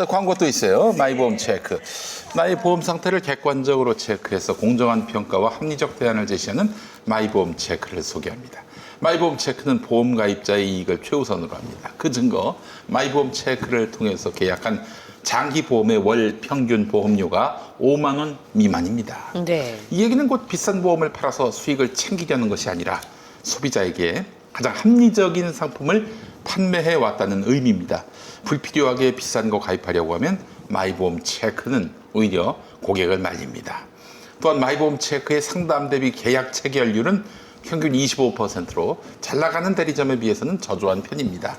자, 광고도 있어요. 마이보험 체크. 나의 보험 상태를 객관적으로 체크해서 공정한 평가와 합리적 대안을 제시하는 마이보험 체크를 소개합니다. 마이보험 체크는 보험 가입자의 이익을 최우선으로 합니다. 그 증거, 마이보험 체크를 통해서 계약한 장기 보험의 월 평균 보험료가 5만 원 미만입니다. 네. 이 얘기는 곧 비싼 보험을 팔아서 수익을 챙기려는 것이 아니라 소비자에게 가장 합리적인 상품을 판매해 왔다는 의미입니다. 불필요하게 비싼 거 가입하려고 하면 마이보험 체크는 오히려 고객을 말립니다. 또한 마이보험 체크의 상담 대비 계약 체결률은 평균 25%로 잘 나가는 대리점에 비해서는 저조한 편입니다.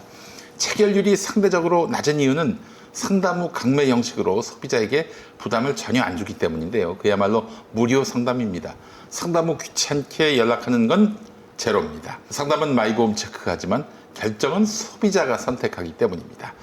체결률이 상대적으로 낮은 이유는 상담 후 강매 형식으로 소비자에게 부담을 전혀 안 주기 때문인데요. 그야말로 무료 상담입니다. 상담 후 귀찮게 연락하는 건 제로입니다. 상담은 마이보험 체크가 하지만 결정은 소비자가 선택하기 때문입니다.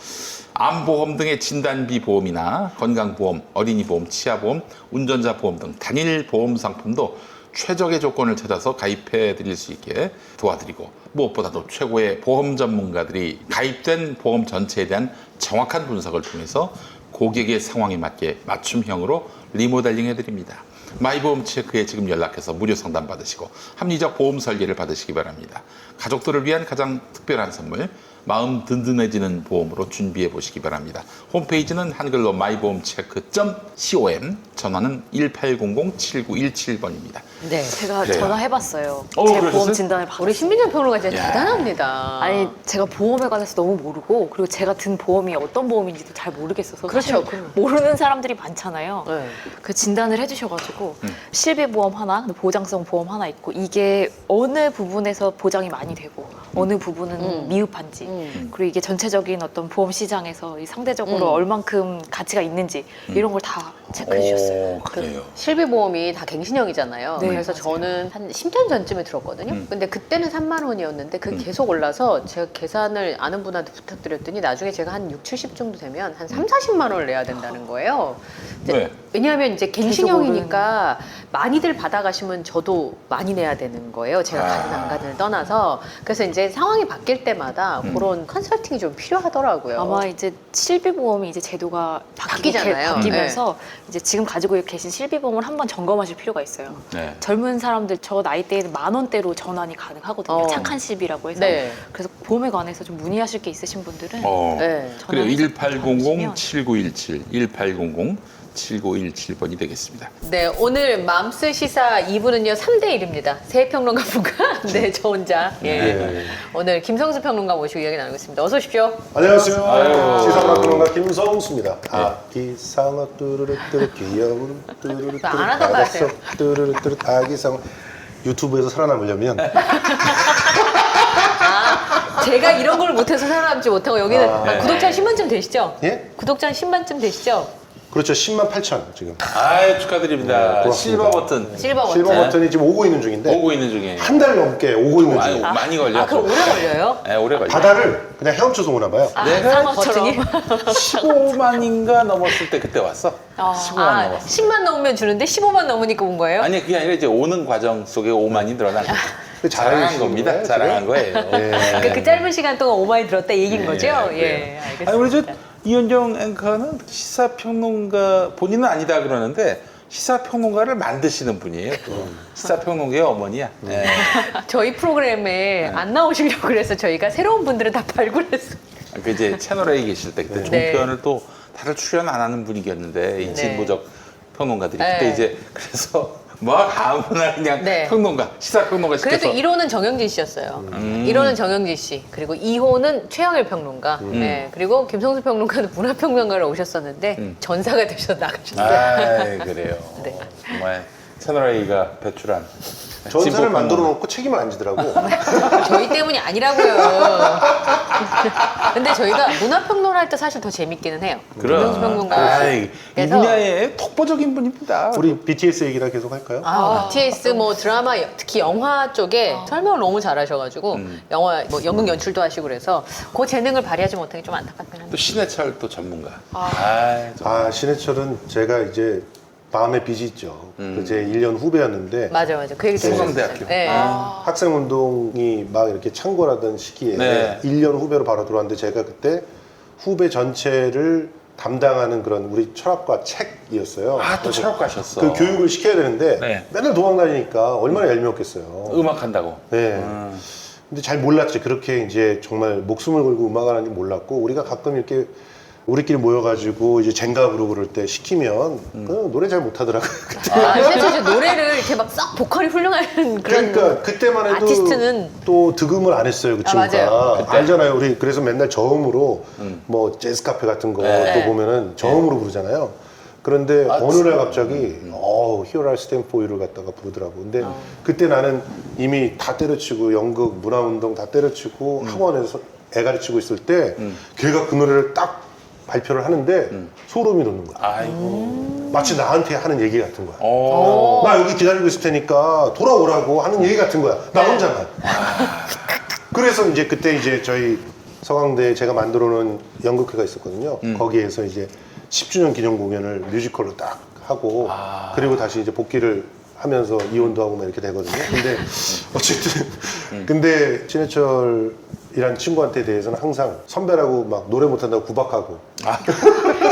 암보험 등의 진단비 보험이나 건강보험, 어린이보험, 치아보험, 운전자 보험 등 단일 보험 상품도 최적의 조건을 찾아서 가입해 드릴 수 있게 도와드리고, 무엇보다도 최고의 보험 전문가들이 가입된 보험 전체에 대한 정확한 분석을 통해서 고객의 상황에 맞게 맞춤형으로 리모델링 해드립니다. 마이보험 체크에 지금 연락해서 무료 상담 받으시고 합리적 보험 설계를 받으시기 바랍니다. 가족들을 위한 가장 특별한 선물, 마음 든든해지는 보험으로 준비해 보시기 바랍니다. 홈페이지는 한글로 my보험체크.com, 전화는 1800-7917번입니다. 네. 제가 그래요. 전화해봤어요. 제 그러셨어요? 보험 진단을 받았어요. 우리 신민정 평론가 진짜 야. 대단합니다. 아니, 제가 보험에 관해서 너무 모르고, 그리고 제가 든 보험이 어떤 보험인지도 잘 모르겠어서. 그렇죠. 사실 모르는 사람들이 많잖아요. 네. 그 진단을 해주셔가지고 실비보험 하나, 보장성 보험 하나 있고, 이게 어느 부분에서 보장이 많이 되고 어느 부분은 미흡한지, 그리고 이게 전체적인 어떤 보험 시장에서 이 상대적으로 얼만큼 가치가 있는지 이런 걸 다 체크해 주셨어요. 그래요. 실비보험이 다 갱신형이잖아요. 네, 그래서 맞아요. 저는 한 10년 전쯤에 들었거든요. 근데 그때는 3만 원이었는데 그게 계속 올라서 제가 계산을 아는 분한테 부탁드렸더니 나중에 제가 한 6, 70 정도 되면 한 3, 40만 원을 내야 된다는 거예요. 이제 왜? 왜냐하면 이제 갱신형이니까 많이들 받아가시면 저도 많이 내야 되는 거예요. 제가 가든 안 가든을 떠나서. 그래서 이제 상황이 바뀔 때마다 그런 컨설팅이 좀 필요하더라고요. 아마 이제 실비보험이 이제 제도가 바뀌잖아요. 바뀌면서 이제 지금 가지고 계신 실비보험을 한번 점검하실 필요가 있어요. 네. 젊은 사람들 저 나이대에는 10,000원대로 전환이 가능하거든요. 어. 착한 실비라고 해서. 네. 그래서 보험에 관해서 좀 문의하실 게 있으신 분들은 네. 그래요. 전화해서 1800-7917, 1800-7917번이 되겠습니다. 네, 오늘 맘스 시사 2부는요 3대 1입니다. 새 평론가 분과 네, 저 혼자. 예. 네. 오늘 김성수 평론가 모시고 이야기 나누겠습니다. 어서 오십시오. 안녕하세요. 아유. 시사문화 평론가 김성수입니다. 아기상어 뚜루루뚜루 귀여운 뚜루루뚜루 안 하던 거 하세요. 뚜루루뚜루 아기상어. 유튜브에서 살아남으려면 제가 이런 걸 못해서 살아남지 못하고 여기는 네. 구독자 10만쯤 되시죠? 예? 구독자 10만쯤 되시죠? 그렇죠. 10만 8천 지금. 아유, 축하드립니다. 네, 고맙습니다. 실버 버튼 실버 버튼. 실버 버튼이 지금 오고 있는 중인데 오고 있는 중에. 한 달 넘게 오고 있는 아유, 중이에요. 많이 걸려. 아, 그럼 오래 걸려요? 네, 오래 걸려. 바다를 그냥 헤엄쳐서 오나 봐요. 내가 버튼이? 15만인가 넘었을 때 그때 왔어. 15만 아, 넘었어. 10만 넘으면 주는데 15만 넘으니까 온 거예요? 아니, 그게 아니라 이제 오는 과정 속에 5만이 늘어난 거죠. 자랑한 자랑이신 겁니다. 거예요, 자랑한 거예요. 그러니까 그 짧은 시간 동안 5만이 들었다 이 얘기인 거죠? 그래요. 예, 알겠습니다. 아니, 우리 저 이현정 앵커는 시사평론가, 본인은 아니다 그러는데 시사평론가를 만드시는 분이에요. 또. 시사평론가의 어머니야. 네. 저희 프로그램에 안 나오시려고 그래서 저희가 새로운 분들을 다 발굴했어요. 그 이제 채널A에 계실 때 그때 네. 종편을 또 다들 출연 안 하는 분위기였는데 이 네. 진보적 평론가들이 네. 그때 이제 그래서 뭐 아무나 그냥 네. 평론가, 시사평론가 그래도 시켜서 1호는 정영진 씨였어요. 1호는 정영진 씨, 그리고 2호는 최영일 평론가, 네, 그리고 김성수 평론가는 문화평론가로 오셨었는데 전사가 되셔서 나가셨어요. 아, 그래요. 네. 정말 채널A가 배출한 전사를 진보 만들어 평론가. 놓고 책임을 안 지더라고. 저희 때문이 아니라고요. 근데 저희가 문화평론 할 때 사실 더 재밌기는 해요. 김성수 평론가. 아이, 이 그래서- 분야의 독보적인 분입니다. 우리 BTS 얘기나 계속 할까요? BTS 뭐 드라마 특히 영화 쪽에 설명을 너무 잘하셔가지고 영화 뭐 연극 연출도 하시고 그래서 그 재능을 발휘하지 못한 게 좀 안타깝긴 또 한데. 신해철 또 전문가. 신해철은 제가 이제 마음의 빚이 있죠. 제 1년 후배였는데 맞아. 그 얘기 성남대학교. 들었어요. 네. 학생운동이 막 이렇게 창궐하던 시기에 네. 1년 후배로 바로 들어왔는데 제가 그때 후배 전체를 담당하는 그런 우리 철학과 책이었어요. 아, 또 그래서 철학가셨어. 그 교육을 시켜야 되는데 네. 맨날 도망다니니까 얼마나 얄미웠겠어요. 음악 한다고. 네. 근데 잘 몰랐지. 그렇게 이제 정말 목숨을 걸고 음악을 하는지 몰랐고, 우리가 가끔 이렇게 우리끼리 모여가지고 이제 젠가 부르고 그럴 때 시키면 그 노래 잘 못하더라고요. 실제 노래를 이렇게 막 썩 보컬이 훌륭한 그런 그러니까 그때만 해도 아티스트는 또 득음을 안 했어요, 그 친구가. 맞아요. 알잖아요. 우리 그래서 맨날 저음으로 뭐 재즈 카페 같은 거 또 네. 보면은 저음으로 부르잖아요. 그런데 어느 날 갑자기 Here I Stand For You를 갖다가 부르더라고. 근데 그때 나는 이미 다 때려치고 연극, 문화운동 다 때려치고 학원에서 애 가르치고 있을 때 걔가 그 노래를 딱 발표를 하는데 소름이 돋는 거야. 아이고. 마치 나한테 하는 얘기 같은 거야. 오. 나 여기 기다리고 있을 테니까 돌아오라고 하는 얘기 같은 거야. 나 혼자만. 그래서 이제 그때 이제 저희 서강대에 제가 만들어 놓은 연극회가 있었거든요. 거기에서 이제 10주년 기념 공연을 뮤지컬로 딱 하고 그리고 다시 이제 복귀를 하면서 이혼도 하고 막 이렇게 되거든요. 근데 어쨌든 근데 신해철이란 친구한테 대해서는 항상 선배라고 막 노래 못한다고 구박하고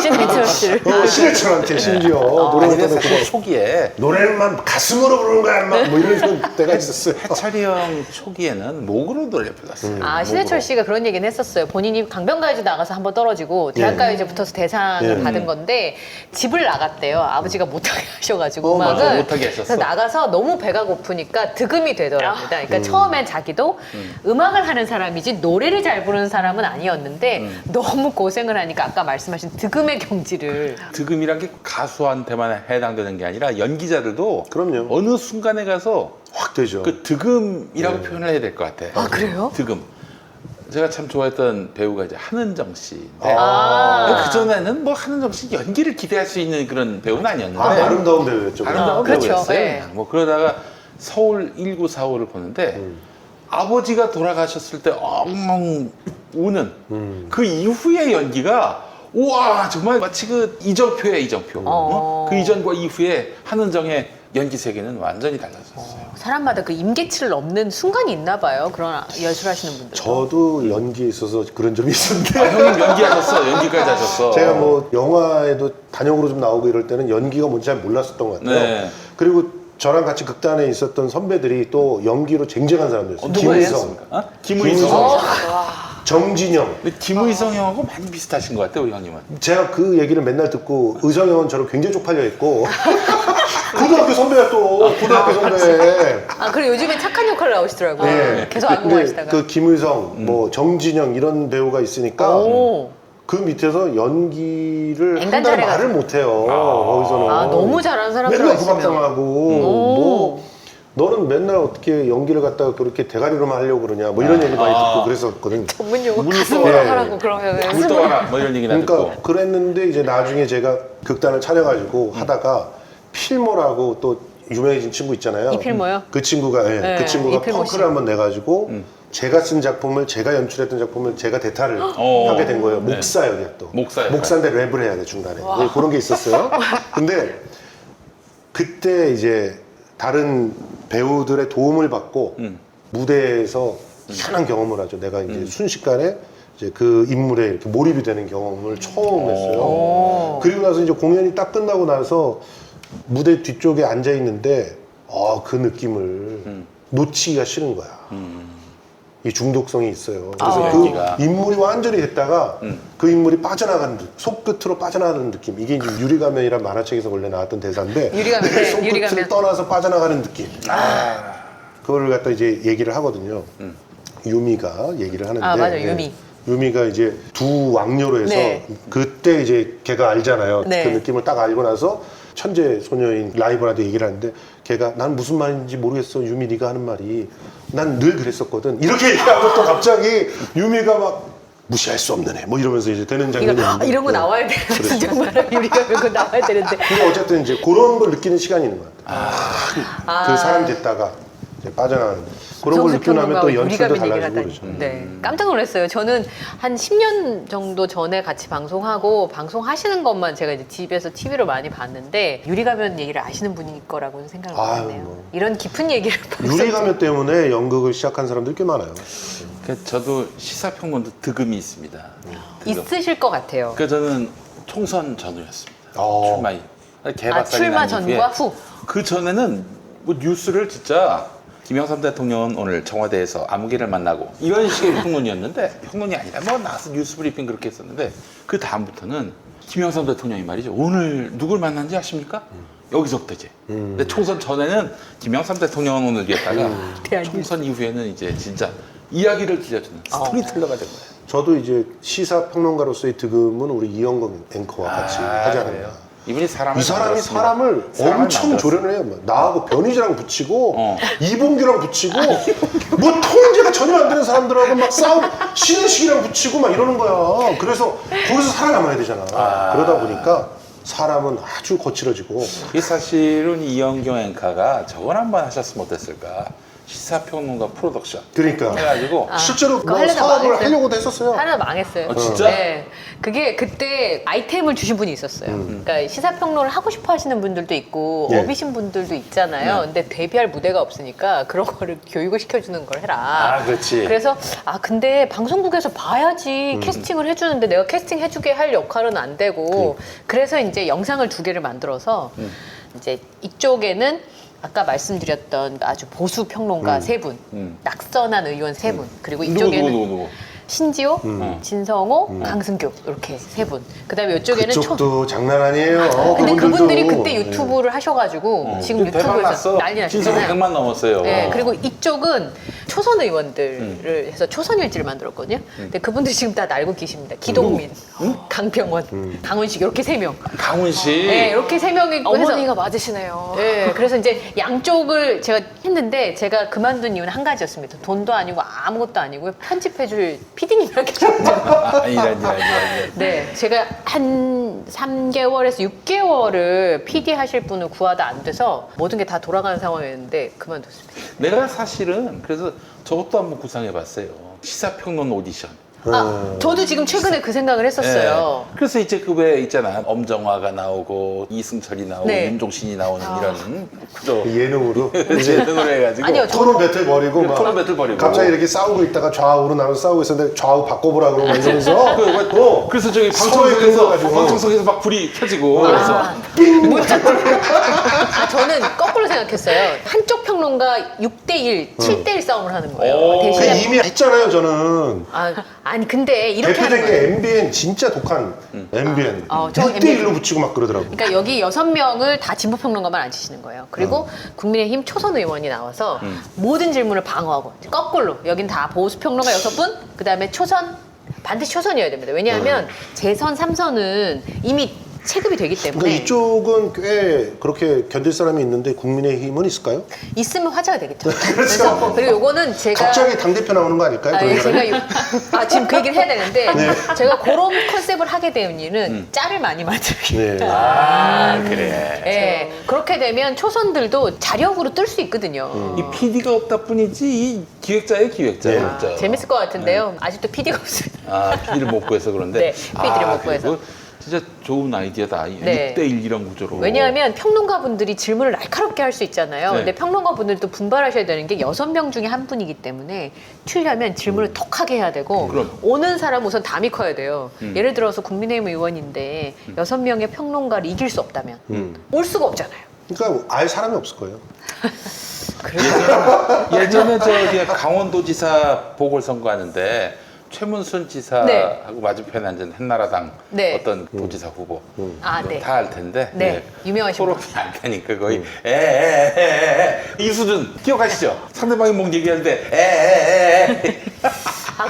신해철 씨를 신해철한테 심지어 노래 아니, 못한다고 근데 사실 구박 초기에 노래만 가슴으로 부르는 거야 막 뭐 이런 때가 있었어요. 해철이 형 초기에는 목으로 노래 불렀어요. 아, 신해철 씨가 그런 얘기는 했었어요. 본인이 강변가요제 나가서 한번 떨어지고 대학가요제 붙어서 대상을 예. 받은 건데 집을 나갔대요. 아버지가 못하게 하셔가지고 맞아, 음악을. 못하게 하셨어. 그래서 나가서 너무 배가 고프니까 득음이 되더랍니다. 그러니까 처음엔 자기도 음악을 하는 사람이지 노래를 잘 부르는 사람은 아니었는데 너무 고생을 하니까 아까 말씀하신 득음의 경지를 득음이란 게 가수한테만 해당되는 게 아니라 연기자들도 그럼요. 어느 순간에 가서 확 되죠. 그 득음이라고 표현을 해야 될 것 같아. 아, 그래요? 득음. 제가 참 좋아했던 배우가 이제 한은정 씨인데 아. 그 전에는 뭐 한은정 씨 연기를 기대할 수 있는 그런 배우는 아니었는데 아름다운 배우였죠. 아름다운 그렇죠. 배우였어요. 네. 뭐 그러다가 서울 1945를 보는데 아버지가 돌아가셨을 때 엉엉 우는 그 이후의 연기가 우와 정말 마치 그 이정표예요, 이정표. 그 이전과 이후에 한은정의 연기 세계는 완전히 달라졌어요. 사람마다 그 임계치를 넘는 순간이 있나 봐요. 그런 연출하시는 분들. 저도 연기에 있어서 그런 점이 있었는데 아, 형님 연기하셨어, 연기까지 하셨어. 제가 뭐 영화에도 단역으로 좀 나오고 이럴 때는 연기가 뭔지 잘 몰랐었던 것 같아요. 네. 그리고 저랑 같이 극단에 있었던 선배들이 또 연기로 쟁쟁한 사람들이었어요. 누구예요? 김의성, 어? 김의성. 정진영. 근데 김의성 형하고 많이 비슷하신 것 같아요, 우리 형님은. 제가 그 얘기를 맨날 듣고 의성형은 저를 굉장히 쪽팔려 했고 고등학교 선배야 또 고등학교 선배. 아, 그리고 요즘에 착한 역할을 나오시더라고요. 네. 계속 알고 근데 가시다가. 그 김의성, 뭐 정진영 이런 배우가 있으니까 오. 그 밑에서 연기를 앵간 한달 잘해가지고. 말을 못해요. 거기서는. 아, 너무 잘하는 사람들 맨날 있으면. 구박당하고 뭐 너는 맨날 어떻게 연기를 갖다가 그렇게 대가리로만 하려고 그러냐 뭐 이런 얘기 많이 듣고 그랬었거든. 전문 용어 물 가슴으로 떠라. 하라고 그러면. 물 떠와라 뭐 이런 얘기나 듣고. 그러니까 그랬는데 이제 나중에 제가 극단을 차려가지고 하다가 필모라고 또 유명해진 친구 있잖아요. 이필모요? 그 친구가 네, 그 친구가 이필모 씨. 펑크를 한번 내가지고 제가 쓴 작품을 제가 연출했던 작품을 제가 대타를 하게 된 거예요. 네. 목사 역이야 또. 목사 역할. 목사인데 랩을 해야 돼 중간에. 네, 그런 게 있었어요. 근데 그때 이제 다른 배우들의 도움을 받고 무대에서 희한한 경험을 하죠. 내가 이제 순식간에 이제 그 인물에 이렇게 몰입이 되는 경험을 처음 했어요. 그리고 나서 이제 공연이 딱 끝나고 나서 무대 뒤쪽에 앉아 있는데 그 느낌을 놓치기가 싫은 거야. 이 중독성이 있어요. 그래서 그 연기가. 인물이 완전히 됐다가 그 인물이 빠져나가는 속끝으로 빠져나가는 느낌. 이게 이제 유리가면이란 만화책에서 원래 나왔던 대사인데 유리가면, 네, 속끝을 유리가면. 떠나서 빠져나가는 느낌. 그거를 갖다 이제 얘기를 하거든요. 유미가 얘기를 하는데 아, 맞아요, 유미. 유미가 이제 두 왕녀로 해서 네. 그때 이제 걔가 알잖아요. 네. 그 느낌을 딱 알고 나서 천재 소녀인 라이벌한테 얘기를 하는데 걔가 난 무슨 말인지 모르겠어. 유미 네가 하는 말이 난 늘 그랬었거든. 이렇게 얘기하고 또 갑자기 유미가 막 무시할 수 없는 애 뭐 이러면서 이제 되는 장면이 있는데 이런 거 나와야 되는데 정말 유리가 그거 나와야 되는데. 근데 어쨌든 이제 그런 걸 느끼는 시간이 있는 것 같아요. 그 사람 됐다가 이제 빠져나가는 그런 걸 느끼고 나면 또 연출도 달라지고 그러죠. 네, 깜짝 놀랐어요. 저는 한 10년 정도 전에 같이 방송하고 방송하시는 것만 제가 이제 집에서 TV로 많이 봤는데 유리가면 얘기를 아시는 분일 거라고는 생각을 아유, 못했네요. 뭐. 이런 깊은 얘기를 유리가면 때문에 연극을 시작한 사람들이 꽤 많아요. 저도 시사평론도 득음이 있습니다. 득음. 있으실 것 같아요. 그러니까 저는 총선 전후였습니다. 어. 출마 이후. 개박살이 출마 난 전과 이후에 후. 그 전에는 뭐 뉴스를 진짜 김영삼 대통령은 오늘 청와대에서 아무개를 만나고 이런 식의 평론이었는데 평론이 아니라 뭐 나와서 뉴스 브리핑 그렇게 했었는데 그 다음부터는 김영삼 대통령이 말이죠. 오늘 누굴 만난지 아십니까? 여기서부터 이제. 근데 총선 전에는 김영삼 대통령은 오늘 이랬다가 총선 이후에는 이제 진짜 이야기를 들려주는 스토리텔러가 된 거예요. 저도 이제 시사평론가로서의 득음은 우리 이영건 앵커와 같이 하지 않았나. 그래요? 이분이 사람을 이 사람이 만들었습니다. 사람을 사람을 엄청 만들었어요. 조련을 해요. 막 나하고 변희재랑 붙이고 어. 이봉규랑 붙이고 뭐 통제가 전혀 안 되는 사람들하고 막 싸움 신혜식이랑 붙이고 막 이러는 거야. 그래서 거기서 살아남아야 되잖아. 그러다 보니까 사람은 아주 거칠어지고 이 사실은 이영경 앵커가 저걸 한번 하셨으면 어땠을까? 시사평론가 프로덕션 그러니까 해가지고 실제로 그거 뭐 하려다 사업을 망했어요. 하려고도 했었어요. 하나 망했어요. 진짜? 네. 그게 그때 아이템을 주신 분이 있었어요. 그러니까 시사평론을 하고 싶어 하시는 분들도 있고 예. 어비신 분들도 있잖아요. 근데 데뷔할 무대가 없으니까 그런 거를 교육을 시켜주는 걸 해라. 아, 그렇지. 그래서 근데 방송국에서 봐야지 캐스팅을 해주는데 내가 캐스팅 해주게 할 역할은 안 되고 그래서 이제 영상을 2개를 만들어서 이제 이쪽에는 아까 말씀드렸던 아주 보수 평론가 3분, 낙선한 의원 3분, 그리고 이쪽에는 누구? 신지호, 진성호, 강승규 이렇게 3분. 그다음에 이쪽에는 그쪽도 장난 아니에요. 근데 그분들도. 그분들이 그때 유튜브를 하셔가지고 지금 대박 유튜브에서 났어. 난리 진성 났잖아요. 100만 넘었어요. 네, 그리고 이쪽은 초선 의원들을 해서 초선일지를 만들었거든요. 근데 그분들이 지금 다 날고 계십니다. 기동민, 강병원, 강훈식 이렇게 3명. 강훈 씨. 네, 이렇게 3명이 해서 어머니가 맞으시네요. 네, 그래서 이제 양쪽을 제가 했는데 제가 그만둔 이유는 한 가지였습니다. 돈도 아니고 아무것도 아니고 편집해줄 PD님이랑 계셨죠. 이런. 네, 제가 한 3개월에서 6개월을 PD 하실 분을 구하다 안 돼서 모든 게 다 돌아가는 상황이었는데 그만뒀습니다. 내가 사실은 그래서 저것도 한번 구상해봤어요. 시사평론 오디션. 저도 지금 최근에 그 생각을 했었어요. 네. 그래서 이제 그 왜 있잖아. 엄정화가 나오고 이승철이 나오고 네. 윤종신이 나오는 이런 구조. 예능으로 예능으로 해가지고. 아니요, 토론 배틀 벌이고 막 토론 배틀 벌이고. 갑자기 이렇게 싸우고 있다가 좌우로 나눠서 싸우고 있었는데 좌우 바꿔보라 그러고 막 이러면서 그래서 저기 서로에 끌어가지고. 방청석에서 막 불이 켜지고 그래서 저는 거꾸로 생각했어요. 한쪽 평론가 6대1, 7대1 싸움을 하는 거예요. 오. 그 대신에 이미 했잖아요 저는. 아니 근데 이렇게 하는 대표된 거예요. 게 MBN 진짜 독한 MBN 저 6대1로 붙이고 막 그러더라고. 그러니까 여기 6명을 다 진보 평론가만 앉히시는 거예요. 그리고 국민의힘 초선 의원이 나와서 모든 질문을 방어하고 거꾸로 여긴 다 보수 평론가 6분, 그다음에 초선 반드시 초선이어야 됩니다. 왜냐하면 재선 3선은 이미 체급이 되기 때문에 그러니까 이쪽은 꽤 그렇게 견딜 사람이 있는데 국민의힘은 있을까요? 있으면 화제가 되겠죠. 그렇죠. 그래서 그리고 요거는 제가 갑자기 당대표 나오는 거 아닐까요? 그런 사람이? 지금 그 얘기를 해야 되는데 네. 제가 그런 컨셉을 하게 된 이유는 짤을 많이 만들기. 네. 그래. 네. 그렇게 되면 초선들도 자력으로 뜰 수 있거든요. 이 PD가 없다 뿐이지 이 기획자의 기획자예요. 진짜. 재밌을 것 같은데요. 아직도 PD가 없습니다. PD를 못 구해서 그런데. 네, PD를 못 구해서. 그리고 진짜 좋은 아이디어다. 네. 6대1 이런 구조로. 왜냐하면 평론가분들이 질문을 날카롭게 할 수 있잖아요. 네. 근데 평론가분들도 분발하셔야 되는 게 6명 중에 한 분이기 때문에 튀려면 질문을 톡하게 해야 되고 그럼. 오는 사람 우선 담이 커야 돼요. 예를 들어서 국민의힘 의원인데 6명의 평론가를 이길 수 없다면 올 수가 없잖아요. 그러니까 알 사람이 없을 거예요. 예전에 저기 강원도지사 보궐선거 하는데 최문순 지사하고 네. 맞은편에 앉은 한나라당 네. 어떤 도지사 후보 네. 다 알 텐데 네. 유명하신 분. 토론이 안 되니까 거의 에에에에 이 수준 기억하시죠? 상대방이 뭔 얘기하는데 에에에에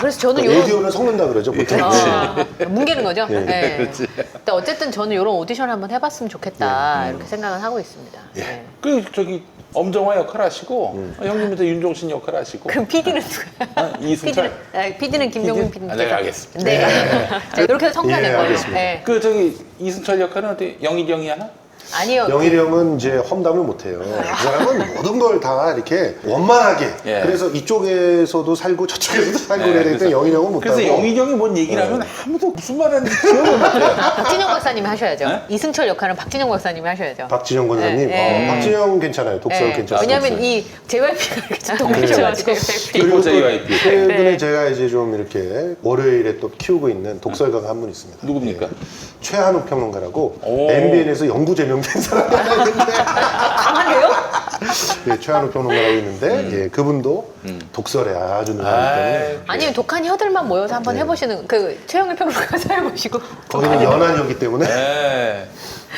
그래서 저는 요런 오디오를 섞는다 그러죠 보통. 뭉개는 거죠. 예. 네. 그렇지. 근데 어쨌든 저는 이런 오디션 한번 해봤으면 좋겠다 이렇게 생각은 하고 있습니다. 네. 그 저기 엄정화 역할 하시고 형님도 윤종신 역할 하시고 그럼 PD는 누가? 이승철 PD는 김종민 PD님. 네, 알겠습니다. 네. 자, 이렇게 해서 성사된 예, 거예요. 알겠습니다. 네. 그 저기 이승철 역할은 어떻게 영일이 형이 하나? 아니요. 영일이 형은 이제 험담을 못해요. 그 사람은 모든 걸 다 이렇게 원만하게. 예. 그래서 이쪽에서도 살고 저쪽에서도 살고 예, 그래야 되는데 그래서- 영일이 형은 못하고. 그래서 영희정이 뭔 얘기를 하면 아무도 무슨 말 하는지 기억을 못해요. 박진영 박사님이 하셔야죠. 네? 이승철 역할은 박진영 박사님이 하셔야죠. 박진영 권사님. 네, 네. 박진영 괜찮아요. 독설 네. 괜찮아요. 왜냐면 이 JYP가 이렇게 똑똑하셔가지고. 그리고 JYP. 최근에 네. 제가 이제 좀 이렇게 월요일에 또 키우고 있는 독설가가 한 분 있습니다. 누굽니까? 예. 최한욱 평론가라고 오. MBN에서 영구 제명된 사람이 하나 있는데 강한데요? 예, 최한욱 평론가라고 있는데 예, 그분도 독설에 아주 능하기 때문에 아니면 독한 혀들만 모여서 한번 네. 해보시는 그 최영일 평론가 사해보시고. 거기는 연한이었기 때문에 네.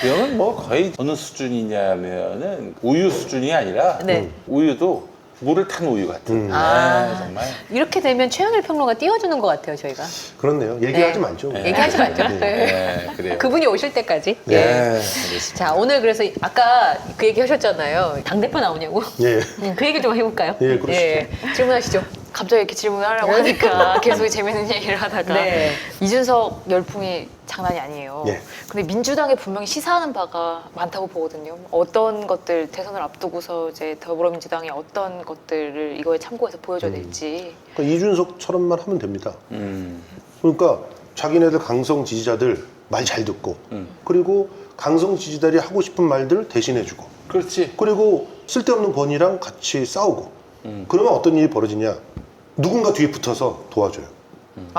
그 형은 뭐 거의 어느 수준이냐면은 우유 수준이 아니라 네. 우유도 물을 탄 우유 같은. 아. 정말. 이렇게 되면 최영일 평론가 띄워주는 것 같아요, 저희가. 그렇네요. 얘기하지 네. 말죠. 얘기하지 말죠. 네. 네, 그래요. 그분이 오실 때까지. 네. 예. 알겠습니다. 자, 오늘 그래서 아까 그 얘기 하셨잖아요. 당대표 나오냐고. 예. 그 얘기 좀 해볼까요? 예, 그러시죠. 질문하시죠. 갑자기 이렇게 질문을 하려고 하니까 계속 재밌는 얘기를 하다가 네. 이준석 열풍이 장난이 아니에요. 예. 근데 민주당에 분명히 시사하는 바가 많다고 보거든요. 어떤 것들 대선을 앞두고서 이제 더불어민주당이 어떤 것들을 이거에 참고해서 보여줘야 될지. 그러니까 이준석처럼만 하면 됩니다. 음. 그러니까 자기네들 강성 지지자들 말 잘 듣고 그리고 강성 지지자들이 하고 싶은 말들 대신해주고 그렇지. 그리고 쓸데없는 건이랑 같이 싸우고 그러면 어떤 일이 벌어지냐 누군가 뒤에 붙어서 도와줘요.